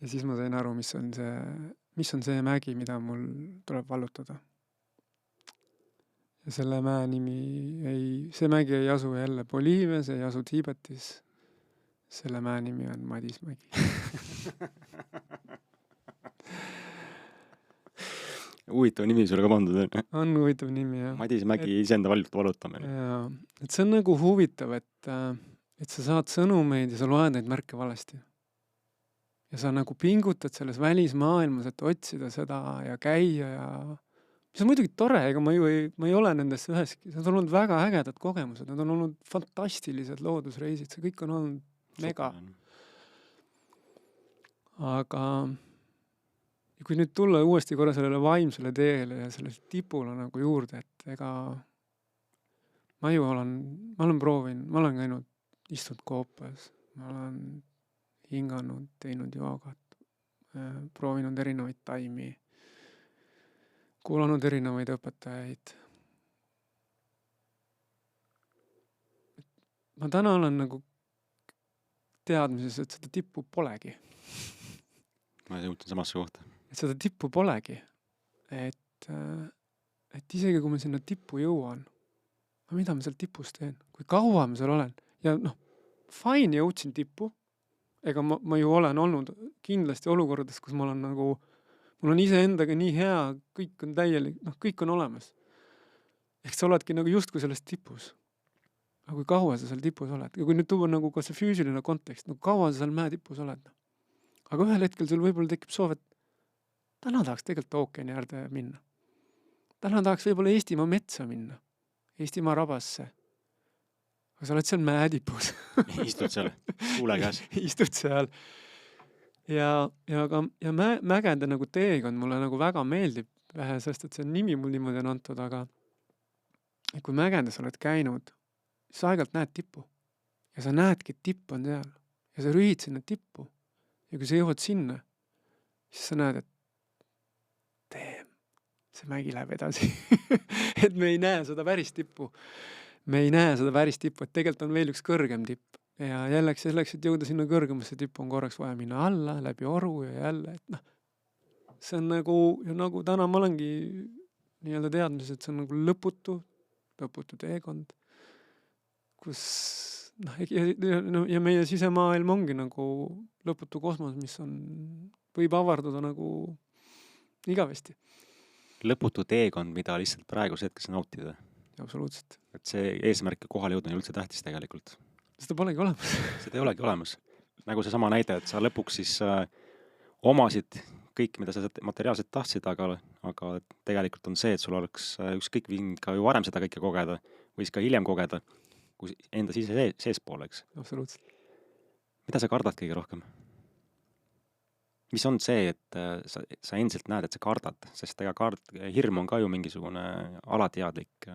Ja siis ma sain aru, mis on see mägi, mida mul tuleb vallutada. Ja selle mäe nimi see mägi ei asu jälle Boliivias, ei asu Tiibetis. Selle mäe nimi on Madis mägi. Huvitav nimi sulle ka pandud. On huvitav nimi, jah. Madis mägi iseenda valutamine. Jaa, et see on nagu huvitav, et sa saad sõnumeid ja sa loed neid märke valesti. Ja sa nagu pingutad selles välismaailmas, et otsida seda ja käia ja mis on muidugi tore, ega ma ei ole nendesse üheski. Need on olnud väga ägedad kogemused, need on olnud fantastilised loodusreisid, see kõik on olnud mega. Aga ja kui nüüd tulla uuesti korra sellele vaimsele teele ja sellele tipule nagu juurde, et ega ma olen proovinud, ma olen käinud istud koopas, ma olen hinganud, teinud joogat, proovinud erinevaid taimi, kuulanud erinevaid õpetajaid. Ma täna olen nagu teadmises, et seda tippu polegi. Ma jõudsin samasse kohta. Et seda tippu polegi. Et isegi kui ma sinna tippu jõuan, mida ma seal tipus teen? Kui kaua ma seal olen? Ja fine jõudsin tippu. Ega ma ju olen olnud kindlasti olukordades, kus ma olen nagu, mul on iseendaga nii hea, kõik on täielik, kõik on olemas. Ehk sa oledki nagu justkui selles tipus. Aga kui kaua sa seal tipus oled? Ja kui nüüd tuua nagu ka see füüsiline kontekst, kaua sa seal mäe tipus oled? Aga ühel hetkel sul võib-olla tekib soov, et täna tahaks tegelikult ookeani äärde minna. Täna tahaks võib-olla Eestimaa metsa minna. Eestimaa rabasse. Aga sa oled seal mäetipus. Istud seal, tuule käes. Istud seal. Ja mägede nagu teekond mulle nagu väga meeldib, sest et see nimi mul niimoodi on antud, aga kui mägedes oled käinud, siis aegalt näed tippu. Ja sa näedki, et tipp on seal. Ja sa rühid sinna tippu. Ja kui sa jõuad sinna, siis sa näed, et see mägi läheb edasi. Et me ei näe seda päris tippu. Me ei näe seda päris tippu, et tegelikult on veel üks kõrgem tipp. Ja jälleks, et jõuda sinna kõrgemasse tippu, on korraks vaja minna alla, läbi oru ja jälle. Et see on nagu täna ma olengi nii-öelda teadmises, et see on nagu lõputu teekond, kus ja meie sisemaailm ongi nagu lõputu kosmos, mis võib avarduda nagu igavesti. Lõputu teekond, mida lihtsalt praeguse hetkes nautida. Absoluutselt. Et see eesmärk kohale jõudma on üldse tähtis tegelikult. Seda polegi olemas. Seda ei olegi olemas. Nagu see sama näide, et sa lõpuks siis omasid kõik, mida sa materiaalselt tahtsid, aga tegelikult on see, et sul oleks ükskõik võinud ka ju varem seda kõike kogeda või siis ka hiljem kogeda, kui enda seespool, eks. Absoluutselt. Mida sa kardad kõige rohkem? Mis on see, et sa endiselt näed, et sa kardad, sest ega hirm on ka ju mingisugune alateadlik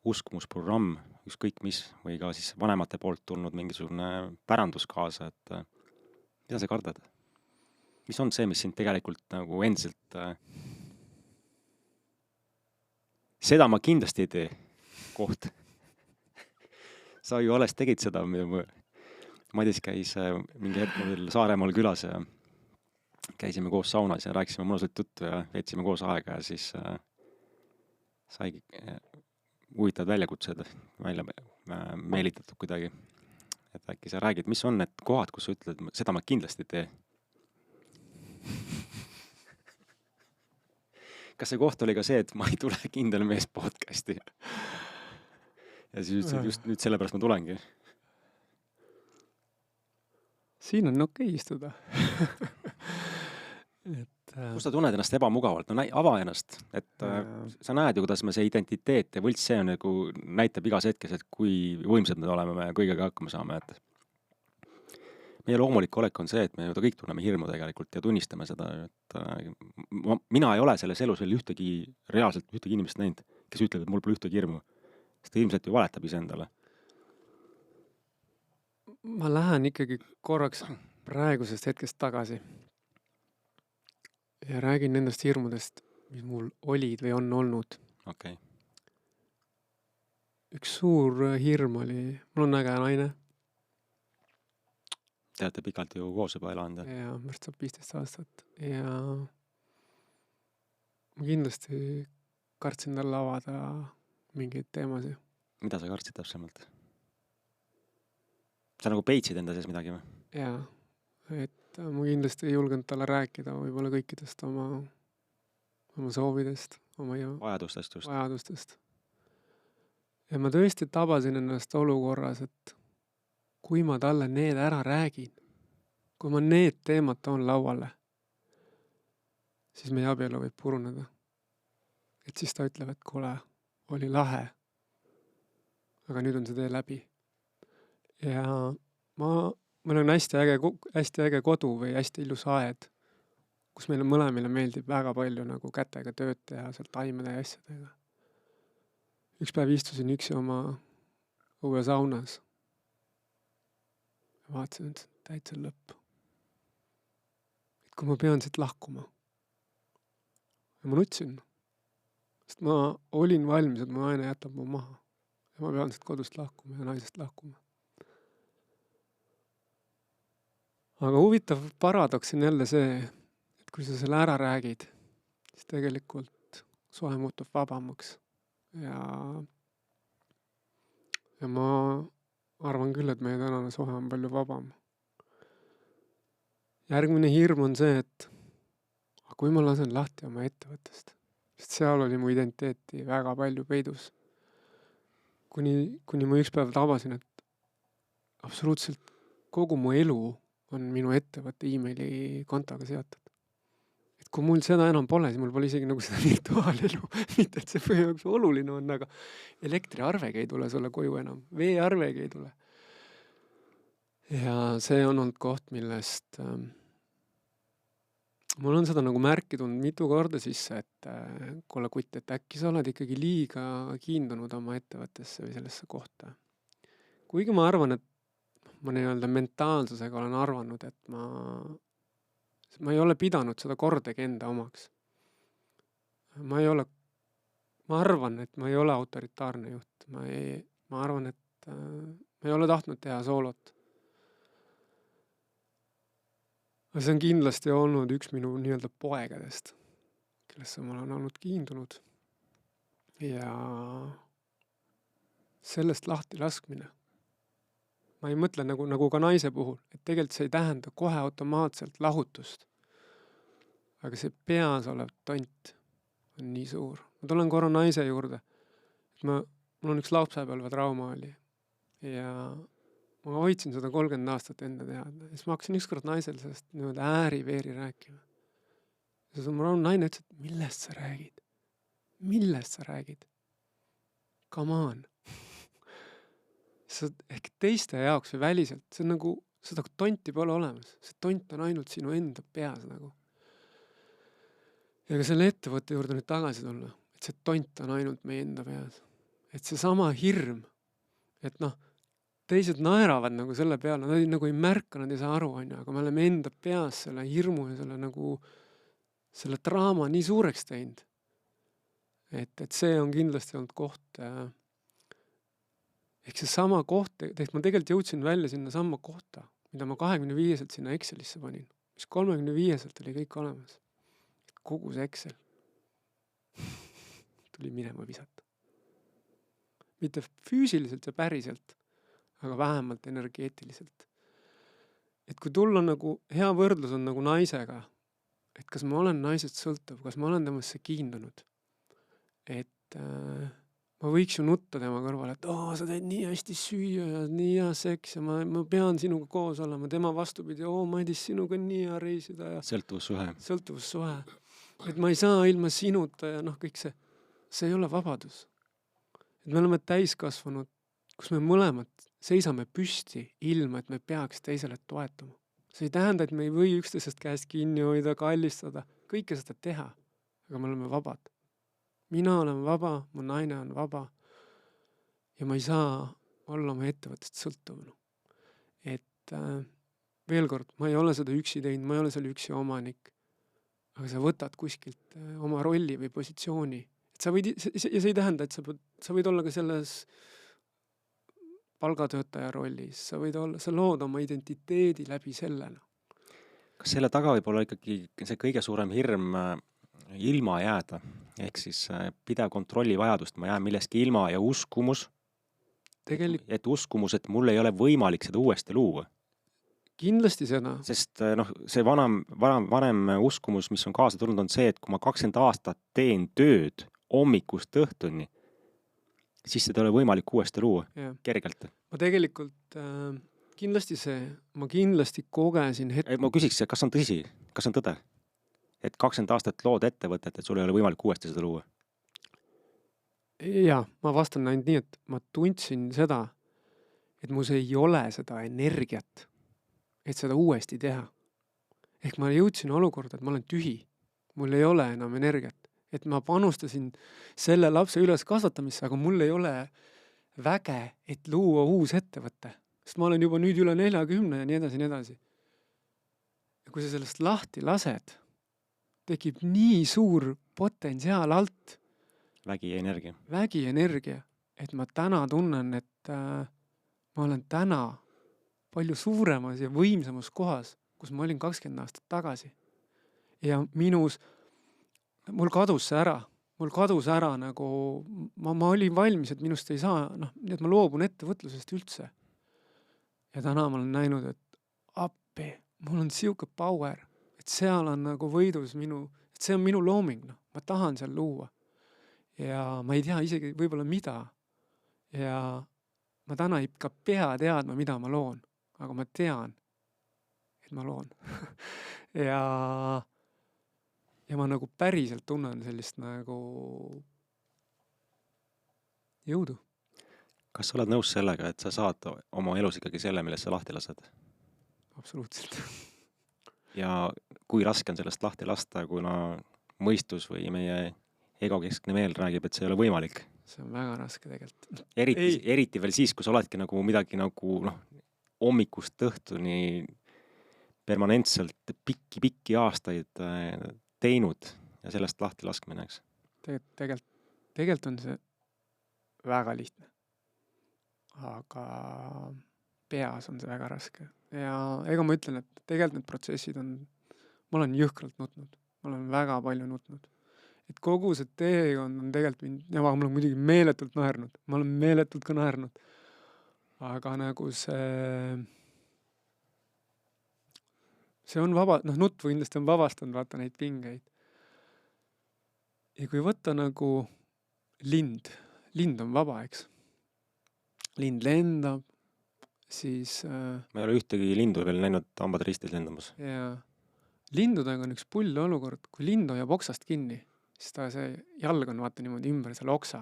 uskmusprogramm, ükskõik mis, või ka siis vanemate poolt tulnud mingisugune pärandus kaasa, et mida sa kardad? Mis on see, mis sind tegelikult nagu endiselt seda ma kindlasti ei tee koht. Sa ju alles tegid seda, Madis käis mingi hetk veel Saaremaal külas ja käisime koos saunas ja rääkisime mõnusat juttu ja veetsime koos aega ja siis saigi huvitavad väljakutsed välja meelitatud kuidagi. Et äkki sa räägid, mis on need kohad, kus sa ütled, seda ma kindlasti ei tee? Kas see koht oli ka see, et ma ei tule Kindel mees podcasti? Ja siis ütlesid, just nüüd sellepärast ma tulengi. Siin on okei istuda. Kus sa tunned ennast ebamugavalt? No ava ennast. Et sa näed ju, kuidas me see identiteet ja võlts see on nagu näitab igas hetkes, et kui võimsad me oleme me kõigega hakkama saame. Et meie loomulik olek on see, et me ju kõik tunneme hirmu tegelikult ja tunnistame seda. Et mina ei ole selles elus veel reaalselt ühtegi inimest näinud, kes ütleb, et mul pole ühtegi hirmu. Sest ta ilmselt ju valetab iseendale. Ma lähen ikkagi korraks praegusest hetkest tagasi ja räägin nendest hirmudest, mis mul olid või on olnud. Okay. Üks suur hirm oli, mul on äge naine. Te olete pikalt ju koos juba elanud. Ja märts saab 15 aastat. Ja ma kindlasti kartsin talle avada mingeid teemasid. Mida sa kartsid täpsemalt? Sa nagu peitsid enda sees midagi või? Jaa, et ma kindlasti ei julgenud talle rääkida võib-olla kõikidest oma soovidest, oma vajadustest. Ja ma tõesti tabasin ennast olukorras, et kui ma talle need ära räägin, kui ma need teemad toon lauale, siis meie abielu võib puruneda. Et siis ta ütleb, et kuule, oli lahe, aga nüüd on see tee läbi. Ja meil on hästi äge kodu või hästi ilus aed, kus meile mõlemile meeldib väga palju nagu kätega tööd teha, seal taimede ja asjadega. Üks päev istusin üksi oma õue saunas ja vaatasin, et täitsa lõpp. Et kui ma pean siit lahkuma. Ja ma nutsin, sest ma olin valmis, et mu naine jätab mu maha. Ja ma pean siit kodust lahkuma ja naisest lahkuma. Aga huvitav paradoks on jälle see, et kui sa selle ära räägid, siis tegelikult suhe muutub vabamaks. Ja ma arvan küll, et meie tänane suhe on palju vabam. Järgmine hirm on see, et kui ma lasen lahti oma ettevõttest, sest seal oli mu identiteeti väga palju peidus. Kuni ma üks päev tabasin, et absoluutselt kogu mu elu on minu ettevõtte e-maili kontoga seotud. Et kui mul seda enam pole, siis mul pole isegi nagu seda virtuaalelu. Mitte, et see põhimõtteliselt oluline on, aga elektriarvegi ei tule sulle koju enam. Veearvegi ei tule. Ja see on olnud koht, millest mul on seda nagu märki tulnud mitu korda sisse, et kuule kutt, et äkki sa oled ikkagi liiga kiindunud oma ettevõttesse või sellesse kohta. Kuigi ma arvan, et ma nii-öelda mentaalsusega olen arvanud, et ma ei ole pidanud seda kordagi enda omaks. Ma arvan, et ma ei ole autoritaarne juht. Ma arvan, et ma ei ole tahtnud teha soolot. Aga see on kindlasti olnud üks minu nii-öelda poegadest, kellesse ma olen olnud kiindunud. Ja sellest lahti laskmine. Ma ei mõtle nagu ka naise puhul, et tegelikult see ei tähenda kohe automaatselt lahutust. Aga see peas olev tont on nii suur. Ma tulen korra naise juurde. Mul on üks lapsepõlve trauma oli. Ja ma hoidsin seda 30 aastat enda teada. Ja siis ma hakkasin ükskord naisel sellest niimoodi ääri-veeri rääkima. Ja siis mu naine ütles, et millest sa räägid? Millest sa räägid? Come on. Ehk teiste jaoks või väliselt, see on nagu, seda tonti pole olemas. See tont on ainult sinu enda peas nagu. Ja ka selle ettevõtte juurde nüüd tagasi tulla, et see tont on ainult meie enda peas. Et see sama hirm, et noh, teised naeravad nagu selle peale, nad nagu ei märka, nad ei saa aru, aga me oleme enda peas selle hirmu ja selle nagu selle draama nii suureks teinud. Et see on kindlasti olnud koht, ehk see sama koht, ma tegelikult jõudsin välja sinna sama kohta, mida ma 25-selt sinna Excelisse panin, mis 35-selt oli kõik olemas. Kogu see Excel tuli minema visata. Mitte füüsiliselt ja päriselt, aga vähemalt energeetiliselt. Et kui tulla nagu, hea võrdlus on nagu naisega, et kas ma olen naisest sõltuv, kas ma olen temasse kiindunud, et ma võiks ju nutta tema kõrval, et sa teed nii hästi süüa ja nii hea seks ja ma pean sinuga koos olema, tema vastupidi, Madis, sinuga on nii hea reisida ja sõltuvussuhe. Et ma ei saa ilma sinuta ja kõik see ei ole vabadus. Et me oleme täiskasvanud, kus me mõlemad seisame püsti ilma, et me peaks teisele toetama. See ei tähenda, et me ei või üksteisest käest kinni hoida, kallistada, kõike seda teha, aga me oleme vabad. Mina olen vaba, mu naine on vaba ja ma ei saa olla oma ettevõttest sõltuvnu. Et veel kord, ma ei ole seda üksi teinud, ma ei ole seal üksi omanik, aga sa võtad kuskilt oma rolli või positsiooni. Et sa võid, ja see ei tähenda, et sa võid olla ka selles palgatöötaja rollis, sa lood oma identiteedi läbi sellena. Kas selle taga võib olla ikkagi see kõige suurem hirm ilma jääda, ehk siis pidev kontrolli vajadust, ma jään milleski ilma ja uskumus, et uskumus, et mul ei ole võimalik seda uuesti luua? Kindlasti seda. Sest see vanem uskumus, mis on kaasa tulnud, on see, et kui ma 20 aastat teen tööd hommikust õhtuni, siis seda ei ole võimalik uuesti luua kergelt. Ma tegelikult ma kindlasti kogesin ma küsiks, kas on tõsi, kas on tõde, et 20 aastat lood ettevõtet, et sul ei ole võimalik uuesti seda luua? Jaa, ma vastan ainult nii, et ma tundsin seda, et mus ei ole seda energiat, et seda uuesti teha. Ehk ma jõudsin olukorda, et ma olen tühi. Mul ei ole enam energiat. Et ma panustasin selle lapse üles kasvatamisse, aga mul ei ole väge, et luua uus ettevõtte. Sest ma olen juba nüüd üle 40 ja nii edasi, nii edasi. Ja kui sa sellest lahti lased, tekib nii suur potentsiaal alt. Vägi ja energia. Et ma täna tunnen, et ma olen täna palju suuremas ja võimsamas kohas, kus ma olin 20 aastat tagasi. Ja mul kadus see ära. Mul kadus ära nagu, ma olin valmis, et minust ei saa, nii et ma loobun ettevõtlusest üldse. Ja täna ma olen näinud, et appi, mul on siuke power, et seal on nagu võidus et see on minu looming, ma tahan seal luua. Ja ma ei tea isegi võib-olla mida. Ja ma täna ei ka pea teadma, mida ma loon, aga ma tean, et ma loon. Ja ma nagu päriselt tunnen sellist nagu jõudu. Kas sa oled nõus sellega, et sa saad oma elus ikkagi selle, millest sa lahti lased? Absoluutselt. Ja kui raske on sellest lahti lasta, kuna mõistus või meie egokeskne meel räägib, et see ei ole võimalik? See on väga raske tegelikult. Eriti veel siis, kui sa oledki nagu midagi nagu hommikust õhtuni permanentselt pikki aastaid teinud ja sellest lahti laskmine, eks? Tegelikult on see väga lihtne. Aga peas on see väga raske. Ja ega ma ütlen, et tegelikult need protsessid ma olen jõhkralt nutnud. Ma olen väga palju nutnud. Et kogu see teekond on tegelikult mind, ja ma olen muidugi meeletult naernud. Ma olen meeletult ka naernud. Aga nagu see on nutt kindlasti on vabastanud, vaata neid pingeid. Ja kui võtta nagu lind on vaba, eks. Lind lendab, siis ma ei ole ühtegi lindu veel näinud hambad ristis lendamas. ja lindudega on üks pull olukord, kui lind hoiab oksast kinni, siis ta see jalg on vaata niimoodi ümber selle oksa.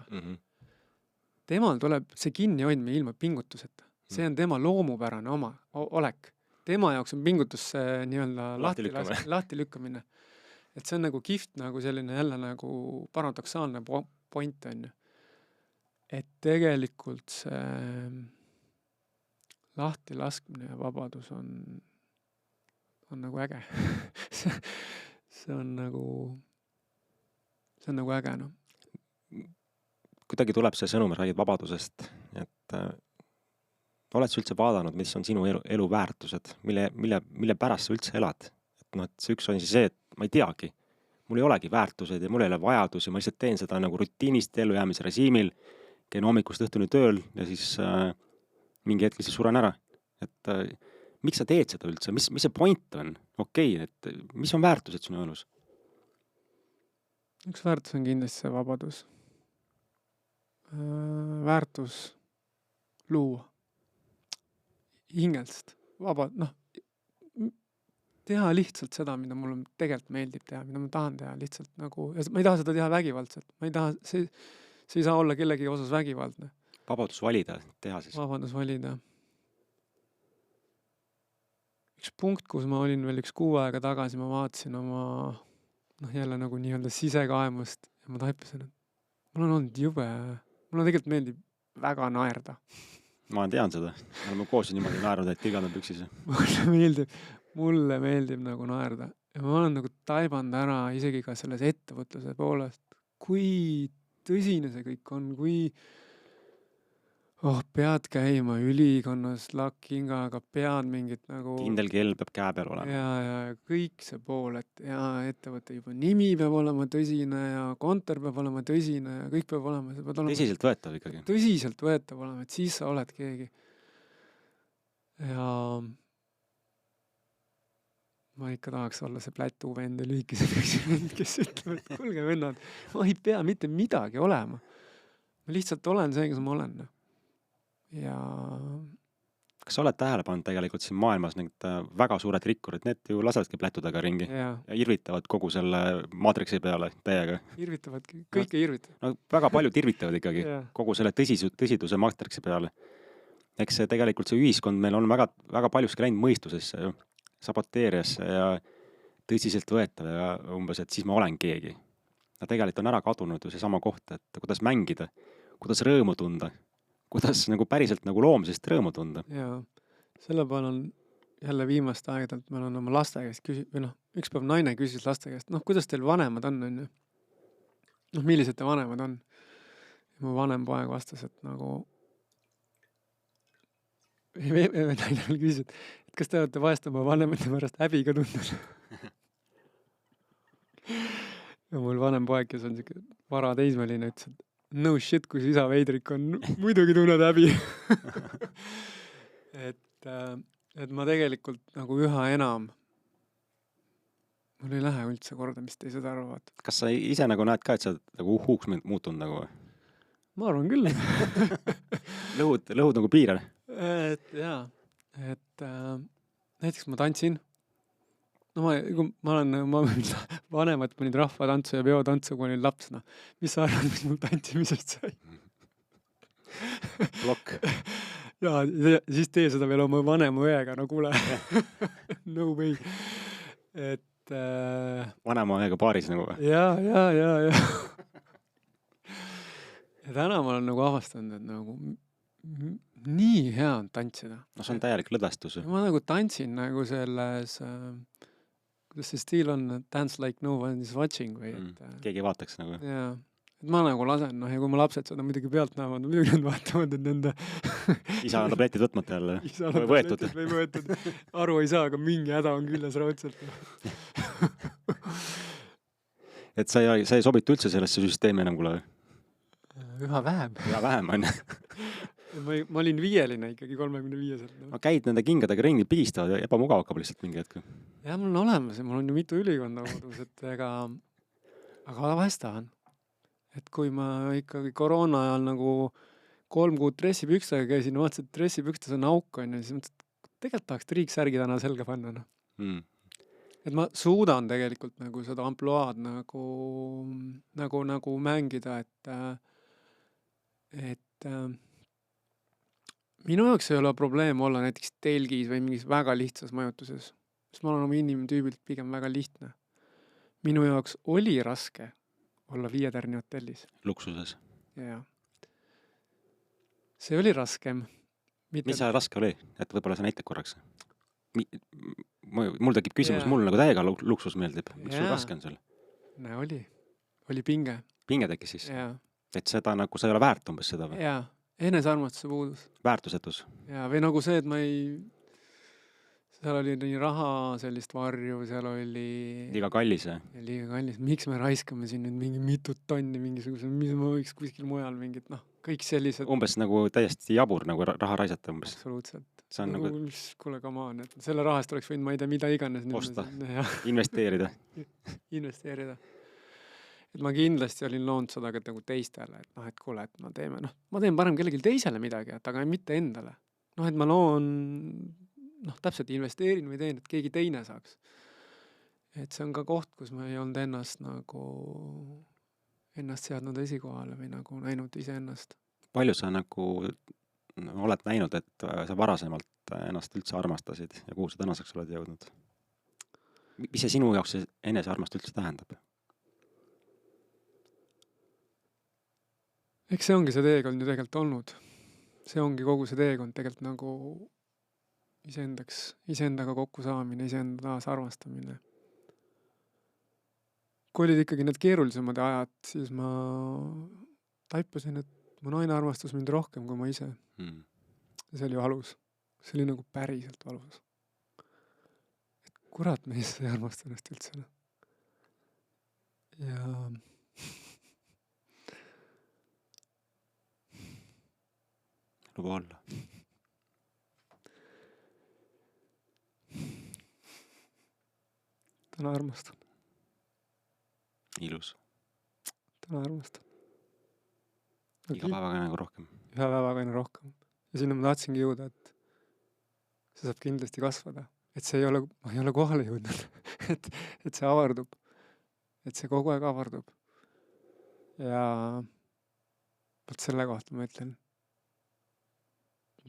Temal tuleb see kinni hoidmine ilma pingutuseta. See on tema loomupärane olek. Tema jaoks on pingutus see nii-öelda lahti lükkamine. Et see on nagu kihvt, nagu selline jälle nagu paradoksaalne point on ju. Et tegelikult see lahti laskmine ja vabadus on nagu äge. see on nagu äge, noh. Kuidagi tuleb see sõnum, räägid vabadusest, et oled sa üldse vaadanud, mis on sinu elu väärtused, mille pärast sa üldse elad? Et see üks on siis see, et ma ei teagi, mul ei olegi väärtused ja mul ei ole vajadusi, ma lihtsalt teen seda nagu rutiinist ellujäämise režiimil, käin hommikust õhtuni tööl ja siis mingi hetkel siis suren ära. Et miks sa teed seda üldse? Mis see point on? Okei, et mis on väärtused sinu elus? Üks väärtus on kindlasti see vabadus. Väärtus luua. Hingelst. Teha lihtsalt seda, mida mulle tegelikult meeldib teha, mida ma tahan teha lihtsalt nagu, ma ei taha seda teha vägivaldselt. Ma ei taha, see ei saa olla kellegi osas vägivaldne. Vabadus valida, teha siis. Vabadus valida. Üks punkt, kus ma olin veel 1 kuu aega tagasi, ma vaatasin oma jälle nagu nii-öelda sisekaemust ja ma taipasin, et mul on olnud jube, mulle tegelikult meeldib väga naerda. Ma tean seda. Me oleme koos niimoodi naernud, et tilgad on püksis. Mulle meeldib nagu naerda. Ja ma olen nagu taibanud ära isegi ka selles ettevõtluse poolest, kui tõsine see kõik on, kui pead käima ülikonnas lakkingaga, pead mingit nagu kindel kell peab käe peal olema. Ja kõik see pool, et ettevõtte juba nimi peab olema tõsine ja kontor peab olema tõsine ja kõik peab olema. Tõsiselt võetav ikkagi. Tõsiselt võetav olema, et siis sa oled keegi. Ja ma ikka tahaks olla see plätu vend ja lühikese vend, kes ütleb, et kuulge vennad, ma ei pea mitte midagi olema. Ma lihtsalt olen see, kes ma olen. Ja kas sa oled tähele pannud tegelikult siin maailmas need väga suured rikkurid, need ju lasevadki plätudega ringi ja irvitavad kogu selle maatriksi peale täiega. Irvitavadki, kõike irvitavad. No väga paljud irvitavad ikkagi kogu selle tõsiduse maatriksi peale. Eks see tegelikult see ühiskond meil on väga, väga paljuski läinud mõistusesse ju, saboteeriasse ja tõsiselt võetav ja umbes, et siis ma olen keegi. Ja tegelikult on ära kadunud ju see sama koht, et kuidas mängida, kuidas rõõmu tunda, kuidas nagu päriselt nagu loomisest rõõmu tunda. Jaa, selle peal on jälle viimast aegedalt, ma olen oma laste käest üks päev naine küsis laste käest, kuidas teil vanemad on ju? Millised te vanemad on? Ja mu vanem poeg vastas, et nagu naine veel küsis, et kas te olete vahest oma vanemate pärast häbi ka tundnud? Ja mul vanem poeg, kes on siuke vara teismeline, ütles, et no shit, kui isa veidrik on, muidugi tunned häbi. et ma tegelikult nagu üha enam, mul ei lähe üldse korda, mis teised arvavad. Kas sa ise nagu näed ka, et sa nagu uhuks muutunud nagu? Ma arvan küll. Lõhud nagu piire? Jaa, et näiteks ma tantsin. Ma vanemad panid rahvatantsu ja peotantsu, kui olin laps. Mis sa arvad, mis mul tantsimisest sai? Blokk. Ja siis tee seda veel oma vanema õega, no kuule. No way. Et vanema õega paaris nagu? Ja. Ja täna ma olen nagu avastanud, et nagu nii hea on tantsida. No see on täielik lõdvestus. Ma nagu tantsin nagu selles kuidas see stiil on, dance like no one is watching või keegi vaataks nagu. Jaa, et ma nagu lasen, ja kui ma lapsed seda muidugi pealt näevad, muidugi nad vaatavad, et nende isa on tabletid võtmata jälle või võetud. Aru ei saa, aga mingi häda on küljes raudselt. Et sa ei sobitu üldse sellesse süsteemi enam kuule? Üha vähem on. Ma olin 5-line ikkagi 35-selt. Ma käid nende kingadega ringi, pigistavad ja ebamugav hakkab lihtsalt mingi hetk. Ja mul on olemas ja mul on ju mitu ülikonda kodus, aga vahest tahan. Et kui ma ikkagi koroona ajal nagu 3 kuud dressipükstega käisin, vaatasin, et dressipükstes on auk, on ju, siis mõtlesin, et tegelikult tahaks triiksärgi täna selga panna, noh. Mm. Et ma suudan tegelikult nagu seda ampluaad nagu mängida, et minu jaoks ei ole probleem olla näiteks telgis või mingis väga lihtsas majutuses, sest ma olen oma inimtüübilt pigem väga lihtne. Minu jaoks oli raske olla 5 tärni hotellis. Luksuses. Ja. See oli raskem. Mis see raske oli? Et võib-olla sa näitad korraks. Mul tekib küsimus, Jaa. mul nagu täiega luksus meeldib. Miks sul Jaa. raske on seal? Näe, oli pinge. Pinge tekkis siis? Ja. Et seda nagu, sa ei ole väärt umbes seda või? Ja. Enesearmastuse puudus. Väärtusetus. Ja, või nagu see, et ma ei... Seal oli nii raha sellist varju, seal oli... Liiga kallis. Liiga kallis. Miks me raiskame siin nüüd mingi mitut tonni mingisuguse, mis ma võiks kuskil mujal mingit, noh, kõik sellised... Umbes nagu täiesti jabur nagu raha raisata umbes. Absoluutselt. See on nagu... Mis, kuule, come on, et selle rahast oleks võinud, ma ei tea, mida iganes. Osta. Ja. Investeerida. Investeerida. Et ma kindlasti olin loonud seda ka nagu teistele, et noh, et kuule, et ma teen parem kellelgi teisele midagi, et aga mitte endale. Noh, et ma loon, noh, täpselt investeerin või teen, et keegi teine saaks. Et see on ka koht, kus ma ei olnud ennast seadnud esikohale või nagu näinud iseennast. Palju sa nagu oled näinud, et sa varasemalt ennast üldse armastasid ja kuhu sa tänaseks oled jõudnud? Mis see sinu jaoks enesearmast üldse tähendab? Eks see ongi see teekond ju tegelikult olnud. See ongi kogu see teekond tegelikult nagu iseendaga kokku saamine, iseenda taas armastamine. Kui olid ikkagi need keerulisemad ajad, siis ma taipasin, et mu naine armastas mind rohkem kui ma ise. Ja see oli valus. See oli nagu päriselt valus. Et kurat, mees ei armasta ennast üldse. Ja... Lugu olla. Täna armastan. Ilus. Täna armastan. Iga päevaga nagu rohkem. Ühe päevaga aina rohkem. Ja sinna ma tahtsingi jõuda, et see saab kindlasti kasvada. Et see ma ei ole kohale jõudnud. et see avardub. Et see kogu aeg avardub. Ja võt selle kohta ma ütlen,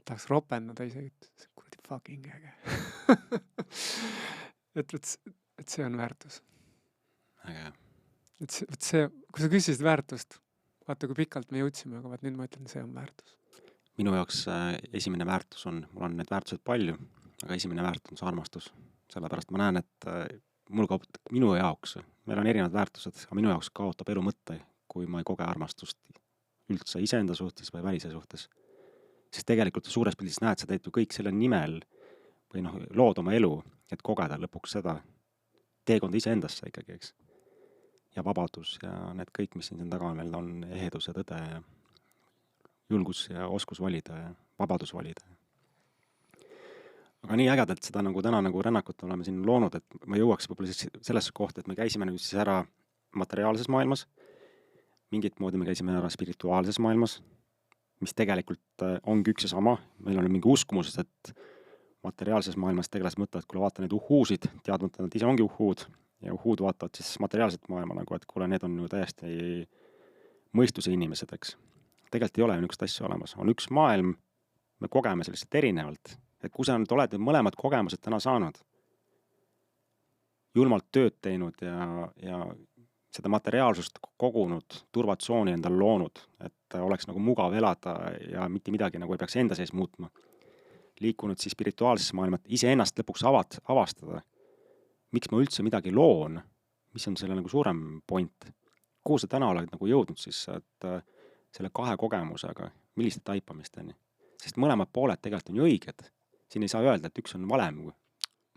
tahaks ropendada isegi, et kuradi fucking äge. et see on väärtus. Äge. Et see, kui sa küsisid väärtust, vaata kui pikalt me jõudsime, aga vaat nüüd ma ütlen, see on väärtus. Minu jaoks esimene väärtus on, mul on need väärtused palju, aga esimene väärtus on see armastus. Sellepärast ma näen, et minu jaoks, meil on erinevad väärtused, aga minu jaoks kaotab elu mõtte, kui ma ei koge armastust üldse iseenda suhtes või välise suhtes. Sest tegelikult suures pildis näed, sa teed ju kõik selle nimel või noh, lood oma elu, et kogeda lõpuks seda teekond iseendasse ikkagi, eks. Ja vabadus ja need kõik, mis siin taga on veel, on ehedus ja tõde ja julgus ja oskus valida ja vabadus valida. Aga nii ägedalt seda nagu täna nagu rännakut oleme siin loonud, et ma jõuaks võib-olla siis sellesse kohta, et me käisime nüüd siis ära materiaalses maailmas, mingit moodi me käisime ära spirituaalses maailmas, mis tegelikult ongi üks ja sama. Meil on mingi uskumus, et materiaalses maailmas tegelased mõtlevad, kuule vaata neid uhuusid, teadmata nad ise ongi uhuud ja uhuud vaatavad siis materiaalset maailma nagu, et kuule, need on ju täiesti mõistuse inimesed, eks. Tegelikult ei ole niisugust asja olemas. On üks maailm, me kogeme selliselt erinevalt. Et kui sa nüüd oled mõlemad kogemused täna saanud, julmalt tööd teinud ja seda materiaalsust kogunud, turvatsooni endal loonud, et oleks nagu mugav elada ja mitte midagi nagu ei peaks enda sees muutma. Liikunud siis spirituaalses maailma, et ise ennast lõpuks avastada. Miks ma üldse midagi loon? Mis on selle nagu suurem point? Kuhu sa täna oled nagu jõudnud siis, et selle 2 kogemusega, milliste taipamisteni? Sest mõlemad pooled tegelikult on ju õiged. Siin ei saa öelda, et üks on valem.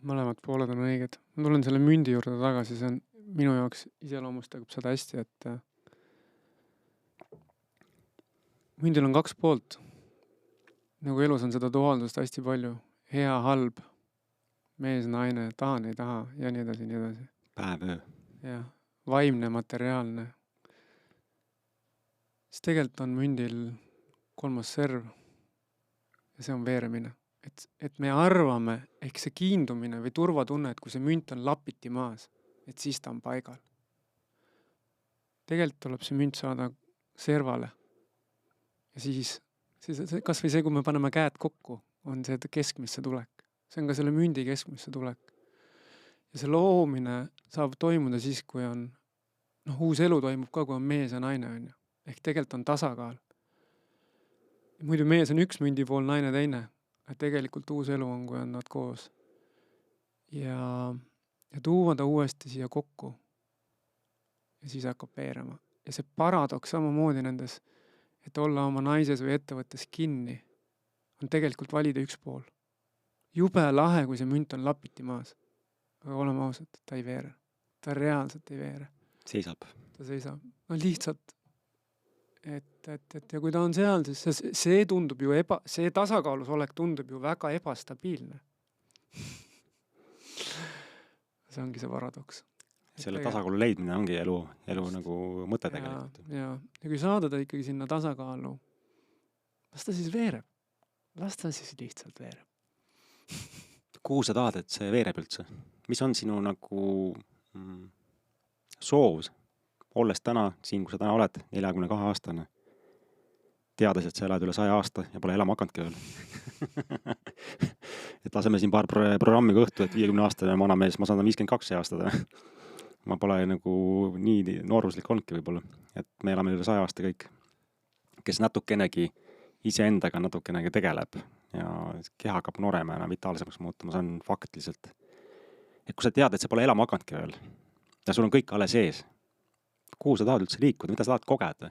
Mõlemad pooled on õiged. Ma tulen selle mündi juurde tagasi, see on minu jaoks iseloomustab seda hästi, et mündil on 2 poolt. Nagu elus on seda duaalsust hästi palju. Hea, halb, mees, naine, tahan, ei taha ja nii edasi, nii edasi. Päev, öö. Ja, vaimne, materiaalne. Siis tegelikult on mündil kolmas serv ja see on veeremine. Et me arvame, ehk see kiindumine või turvatunne, et kui see münt on lapiti maas, et siis ta on paigal. Tegelikult tuleb see münt saada servale. Ja siis kas või see, kui me paneme käed kokku, on see keskmisse tulek. See on ka selle mündi keskmisse tulek. Ja see loomine saab toimuda siis, kui on, uus elu toimub ka, kui on mees ja naine. On ju. Ehk tegelikult on tasakaal. Muidu mees on üks mündi pool, naine teine. Et tegelikult uus elu on, kui on nad koos. Ja tuua ta uuesti siia kokku. Ja siis hakkab veerema. Ja see paradoks samamoodi nendes, et olla oma naises või ettevõttes kinni, on tegelikult valida üks pool. Jube lahe, kui see münt on lapiti maas. Aga oleme ausad, ta ei veere. Ta reaalselt ei veere. Seisab. Ta seisab. No lihtsalt, et ja kui ta on seal, siis see tundub ju see tasakaalus olek tundub ju väga ebastabiilne. See ongi see paradoks. Selle tasakaalu leidmine ongi elu nagu mõte tegelikult. Ja kui saada ta ikkagi sinna tasakaalu, las ta siis veereb. Las ta siis lihtsalt veereb. Kuhu sa tahad, et see veereb üldse? Mis on sinu nagu soov, olles täna, siin kui sa täna oled, 42-aastane, teades, et sa elad üle 100 aasta ja pole elama hakanudki veel. Et laseme siin paar programmi kõhtu, et 50-aastane vanamees, ma saan 52 aastada. Ma pole nagu nii nooruslik olnudki võib-olla, et me elame üle 100 aasta kõik, kes natukenegi iseendaga natukenegi tegeleb ja keha hakkab nooremana vitaalsemaks muutuma, see on faktiliselt. Et kui sa tead, et sa pole elama hakanudki veel ja sul on kõik alles ees, kuhu sa tahad üldse liikuda, mida sa tahad kogeda?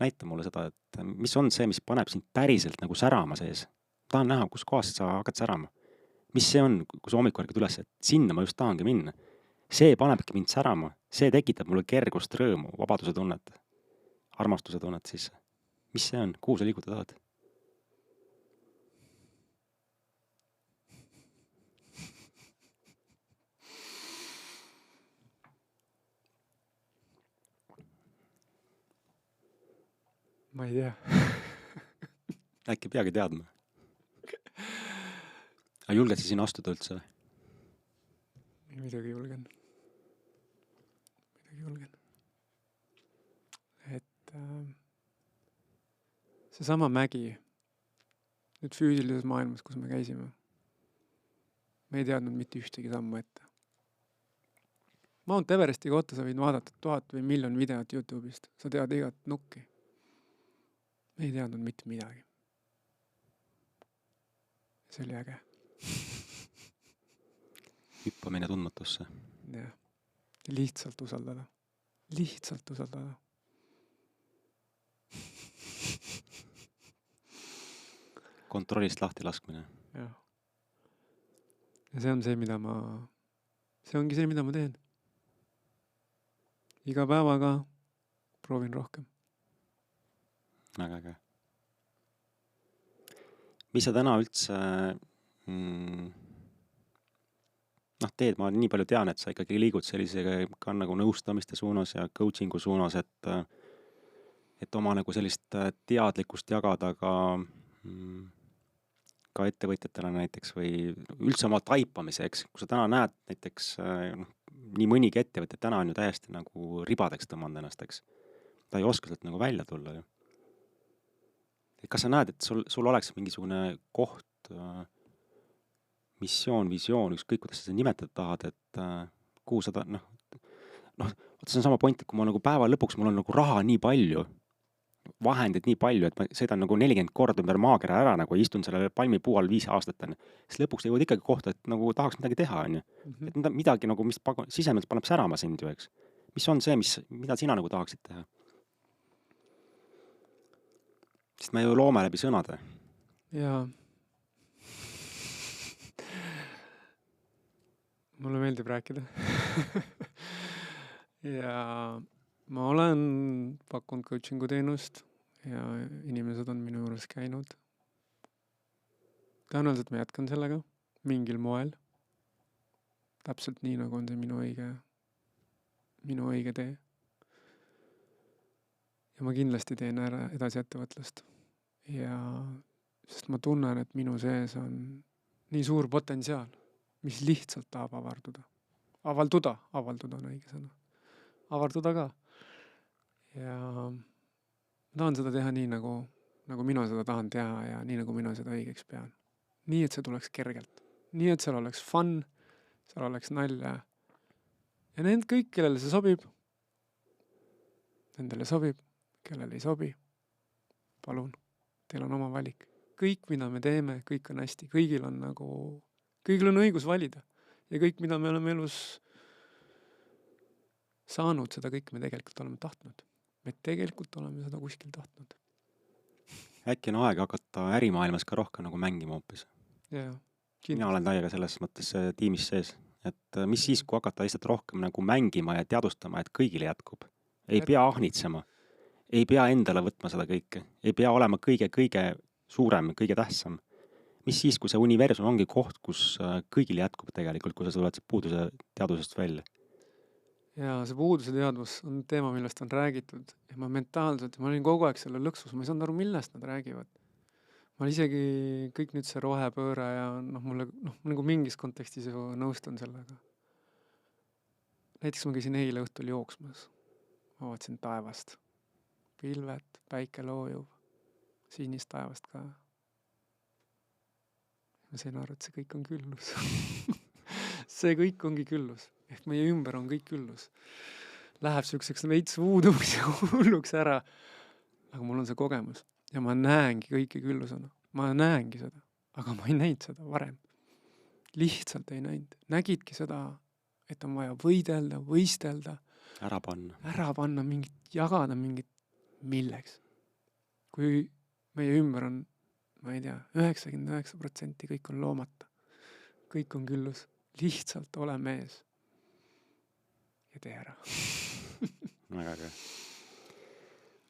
Näita mulle seda, et mis on see, mis paneb sind päriselt nagu särama sees. Tahan näha, kus kohast sa hakkad särama. Mis see on, kui sa hommikul hakkad üles, et sinna ma just tahangi minna. See panebki mind särama, see tekitab mulle kergust, rõõmu, vabaduse tunnet, armastuse tunnet siis. Mis see on? Kuhu sa liiguda tahad? Ma ei tea. Äkki peagi teadma. Aga julged sa siin astuda üldse? Midagi julgen. Et see sama mägi nüüd füüsilises maailmas, kus me käisime, me ei teadnud mitte ühtegi sammu ette. Mount Everesti kohta sa võid vaadata 1000 või miljon videot YouTube'ist. Sa tead igat nukki. Me ei teadnud mitte midagi. See oli äge. Hüppamine tundmatusse. Ja. Lihtsalt usaldada. Kontrollist lahti laskmine. Ja. Ja see on see, mida ma teen. Iga päevaga proovin rohkem. Väga. Mis sa täna üldse teed, ma nii palju tean, et sa ikkagi liigud sellise ka nagu nõustamiste suunas ja coachingu suunas, et oma nagu sellist teadlikkust jagada ka ettevõtjatele näiteks või üldse oma taipamiseks. Kui sa täna näed näiteks nii mõnigi ettevõtja täna on ju täiesti nagu ribadeks tõmmanud ennast, eks. Ta ei oska sealt nagu välja tulla ju. Et kas sa näed, et sul oleks mingisugune koht, missioon, visioon, ükskõik kuidas sa nimetada tahad, et kuhu sa see on sama point, et kui ma nagu päeva lõpuks mul on nagu raha nii palju, vahendid nii palju, et ma sõidan nagu 40 korda ümber maakera ära nagu istun selle palmipuu all 5 aastat, siis lõpuks jõuad ikkagi kohta, et nagu tahaks midagi teha, on ju. Et midagi nagu, mis sisemelt paneb särama sind ju, eks. Mis on see, mida sina nagu tahaksid teha? Sest me ju loome läbi sõnade. Jaa. Mulle meeldib rääkida. Ja ma olen pakkunud coachingu teenust ja inimesed on minu juures käinud. Tõenäoliselt ma jätkan sellega mingil moel. Täpselt nii, nagu on see minu õige tee. Ja ma kindlasti teen ära edasi ettevõtlust. ja sest ma tunnen, et minu sees on nii suur potentsiaal, mis lihtsalt tahab avarduda. Avalduda on õige sõna. Avarduda ka. Ja ma tahan seda teha nii, nagu mina seda tahan teha ja nii, nagu mina seda õigeks pean. Nii, et see tuleks kergelt. Nii, et seal oleks fun, seal oleks nalja. Ja need kõik, kellele see sobib, nendele sobib, kellele ei sobi, palun, teil on oma valik. Kõik, mida me teeme, kõik on hästi. Kõigil on õigus valida. Ja kõik, mida me oleme elus saanud, seda kõik me tegelikult oleme tahtnud. Me tegelikult oleme seda kuskil tahtnud. Äkki on aeg hakata ärimaailmas ka rohkem nagu mängima hoopis. Ja, Mina olen täiega selles mõttes tiimis sees, et mis siis, kui hakata lihtsalt rohkem nagu mängima ja teadustama, et kõigile jätkub. Ei pea ahnitsema, ei pea endale võtma seda kõike, ei pea olema kõige suurem, kõige tähtsam. Mis siis, kui see universum ongi koht, kus kõigil jätkub tegelikult, kui sa tuled puuduse teadusest välja? Ja see puuduse teadvus on teema, millest on räägitud ja ma mentaalselt, ma olin kogu aeg selle lõksus, ma ei saanud aru, millest nad räägivad. Ma isegi kõik nüüd see rohepööre ja mulle nagu mingis kontekstis ju nõustun sellega. Näiteks ma käisin eile õhtul jooksmas. Ma vaatasin taevast. Pilved, päike loojub, sinist taevast ka. Ma sain aru, et see kõik on küllus. See kõik ongi küllus. Ehk meie ümber on kõik küllus. Läheb selliseks veits uuduks ja hulluks ära. Aga mul on see kogemus. Ja ma näengi kõike küllusena. Ma näengi seda. Aga ma ei näinud seda varem. Lihtsalt ei näinud. Nägidki seda, et on vaja võidelda, võistelda. Ära panna mingit, jagada mingit milleks. Kui meie ümber on, ma ei tea, 99% kõik on loomata. Kõik on küllus. Lihtsalt ole mees. Ja tee ära. Väga hea.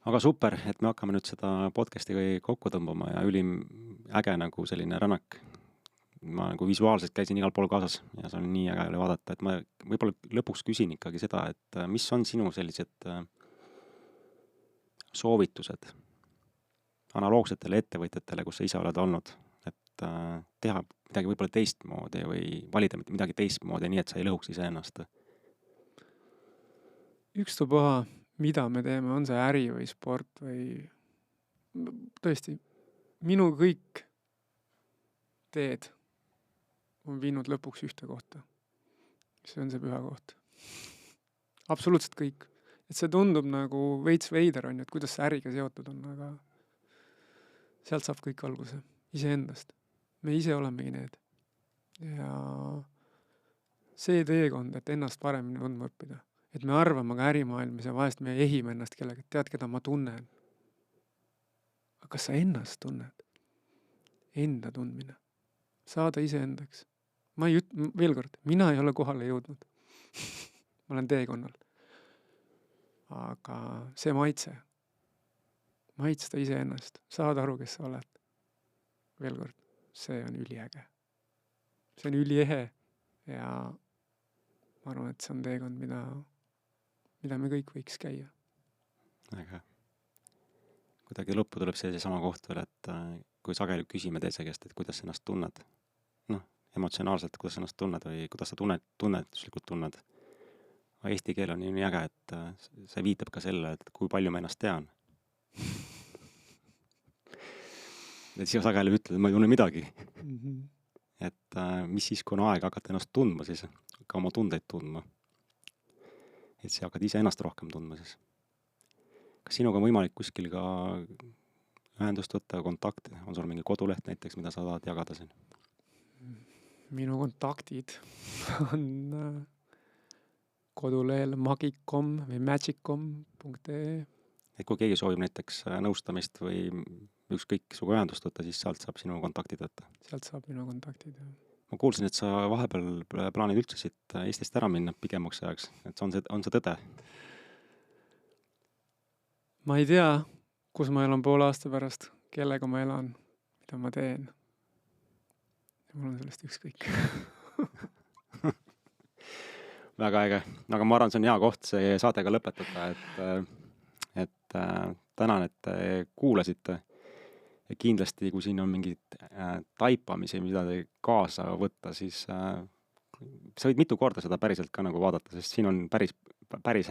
Aga super, et me hakkame nüüd seda podcasti kokku tõmbama ja ülim äge nagu selline rännak. Ma nagu visuaalselt käisin igal pool kaasas ja see on nii äge oli vaadata, et ma võib-olla lõpuks küsin ikkagi seda, et mis on sinu sellised soovitused analoogsetele ettevõtjatele, kus sa ise oled olnud, et teha midagi võib-olla teistmoodi või valida midagi teistmoodi, nii et sa ei lõhuks iseennast. Ükstapuha, mida me teeme, on see äri või sport või tõesti, minu kõik teed on viinud lõpuks ühte kohta. See on see püha koht. Absoluutselt kõik. Et see tundub nagu veits veider on, et kuidas see äriga seotud on, aga sealt saab kõik alguse. Iseendast. Me ise olemegi need. Ja see teekond, et ennast paremini tundma õppida. Et me arvame ka ärimaailmas ja vahest me ehime ennast kellega, tead, keda ma tunnen. Aga kas sa ennast tunned? Enda tundmine. Saada iseendaks. Ma ei veel kord, mina ei ole kohale jõudnud. Ma olen teekonnal. Aga see maitsta iseennast, saada aru, kes sa oled. Veel kord, see on üliäge. See on üliehe ja ma arvan, et see on teekond, mida me kõik võiks käia. Aga kuidagi lõppu tuleb see sama koht veel, et kui sageli küsime teise käest, et kuidas sa ennast tunned, emotsionaalselt, kuidas sa ennast tunned või kuidas sa tunnetuslikult tunned. Eesti keel on nii äge, et see viitab ka selle, et kui palju ma ennast tean. Et siia sageli ütled, et ma ei tunne midagi. Et mis siis, kui on aeg hakata ennast tundma, siis ka oma tundeid tundma. Et sa hakkad ise ennast rohkem tundma siis. Kas sinuga on võimalik kuskil ka ühendust võtta, kontakti? On sul mingi koduleht näiteks, mida sa tahad jagada siin? Minu kontaktid on kodulehel magicom või magic.com.ee. Et kui keegi soovib näiteks nõustamist või ükskõik suga ühendust võtta, siis sealt saab sinu kontaktid võtta? Sealt saab minu kontaktid, jah. Ma kuulsin, et sa vahepeal plaanid üldse siit Eestist ära minna pikemaks ajaks. Et on see tõde? Ma ei tea, kus ma elan poole aasta pärast, kellega ma elan, mida ma teen. Ja mul on sellest ükskõik. Väga äge. Aga ma arvan, see on hea koht see saatega lõpetada, et tänan, et kuulasite. Ja kindlasti, kui siin on mingid taipamisi, mida te kaasa võtta, siis sa võid mitu korda seda päriselt ka nagu vaadata, sest siin on päris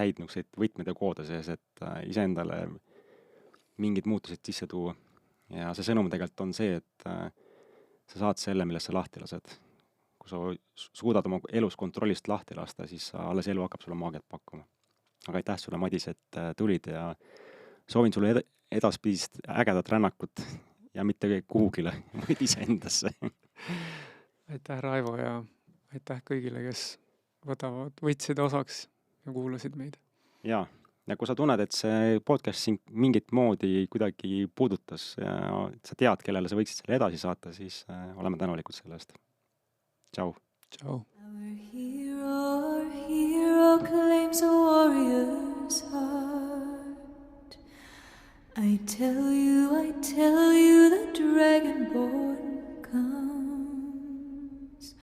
häid niisuguseid võtmeid ja koode sees, et iseendale mingid muutused sisse tuua. Ja see sõnum tegelikult on see, et sa saad selle, millest sa lahti lased. Kui sa suudad oma elus kontrollist lahti lasta, siis alles elu hakkab sulle maagiat pakkuma. Aga aitäh sulle, Madis, et tulid ja soovin sulle edaspidist ägedat rännakut ja mitte kuhugile, vaid iseendasse. Aitäh, Raivo, ja aitäh kõigile, kes võtsid osaks ja kuulasid meid. Ja kui sa tunned, et see podcast sind mingit moodi kuidagi puudutas ja sa tead, kellele sa võiksid selle edasi saata, siis oleme tänulikud selle eest. Tšau. Tšau. Our hero claims a warrior's heart. I tell you, the dragonborn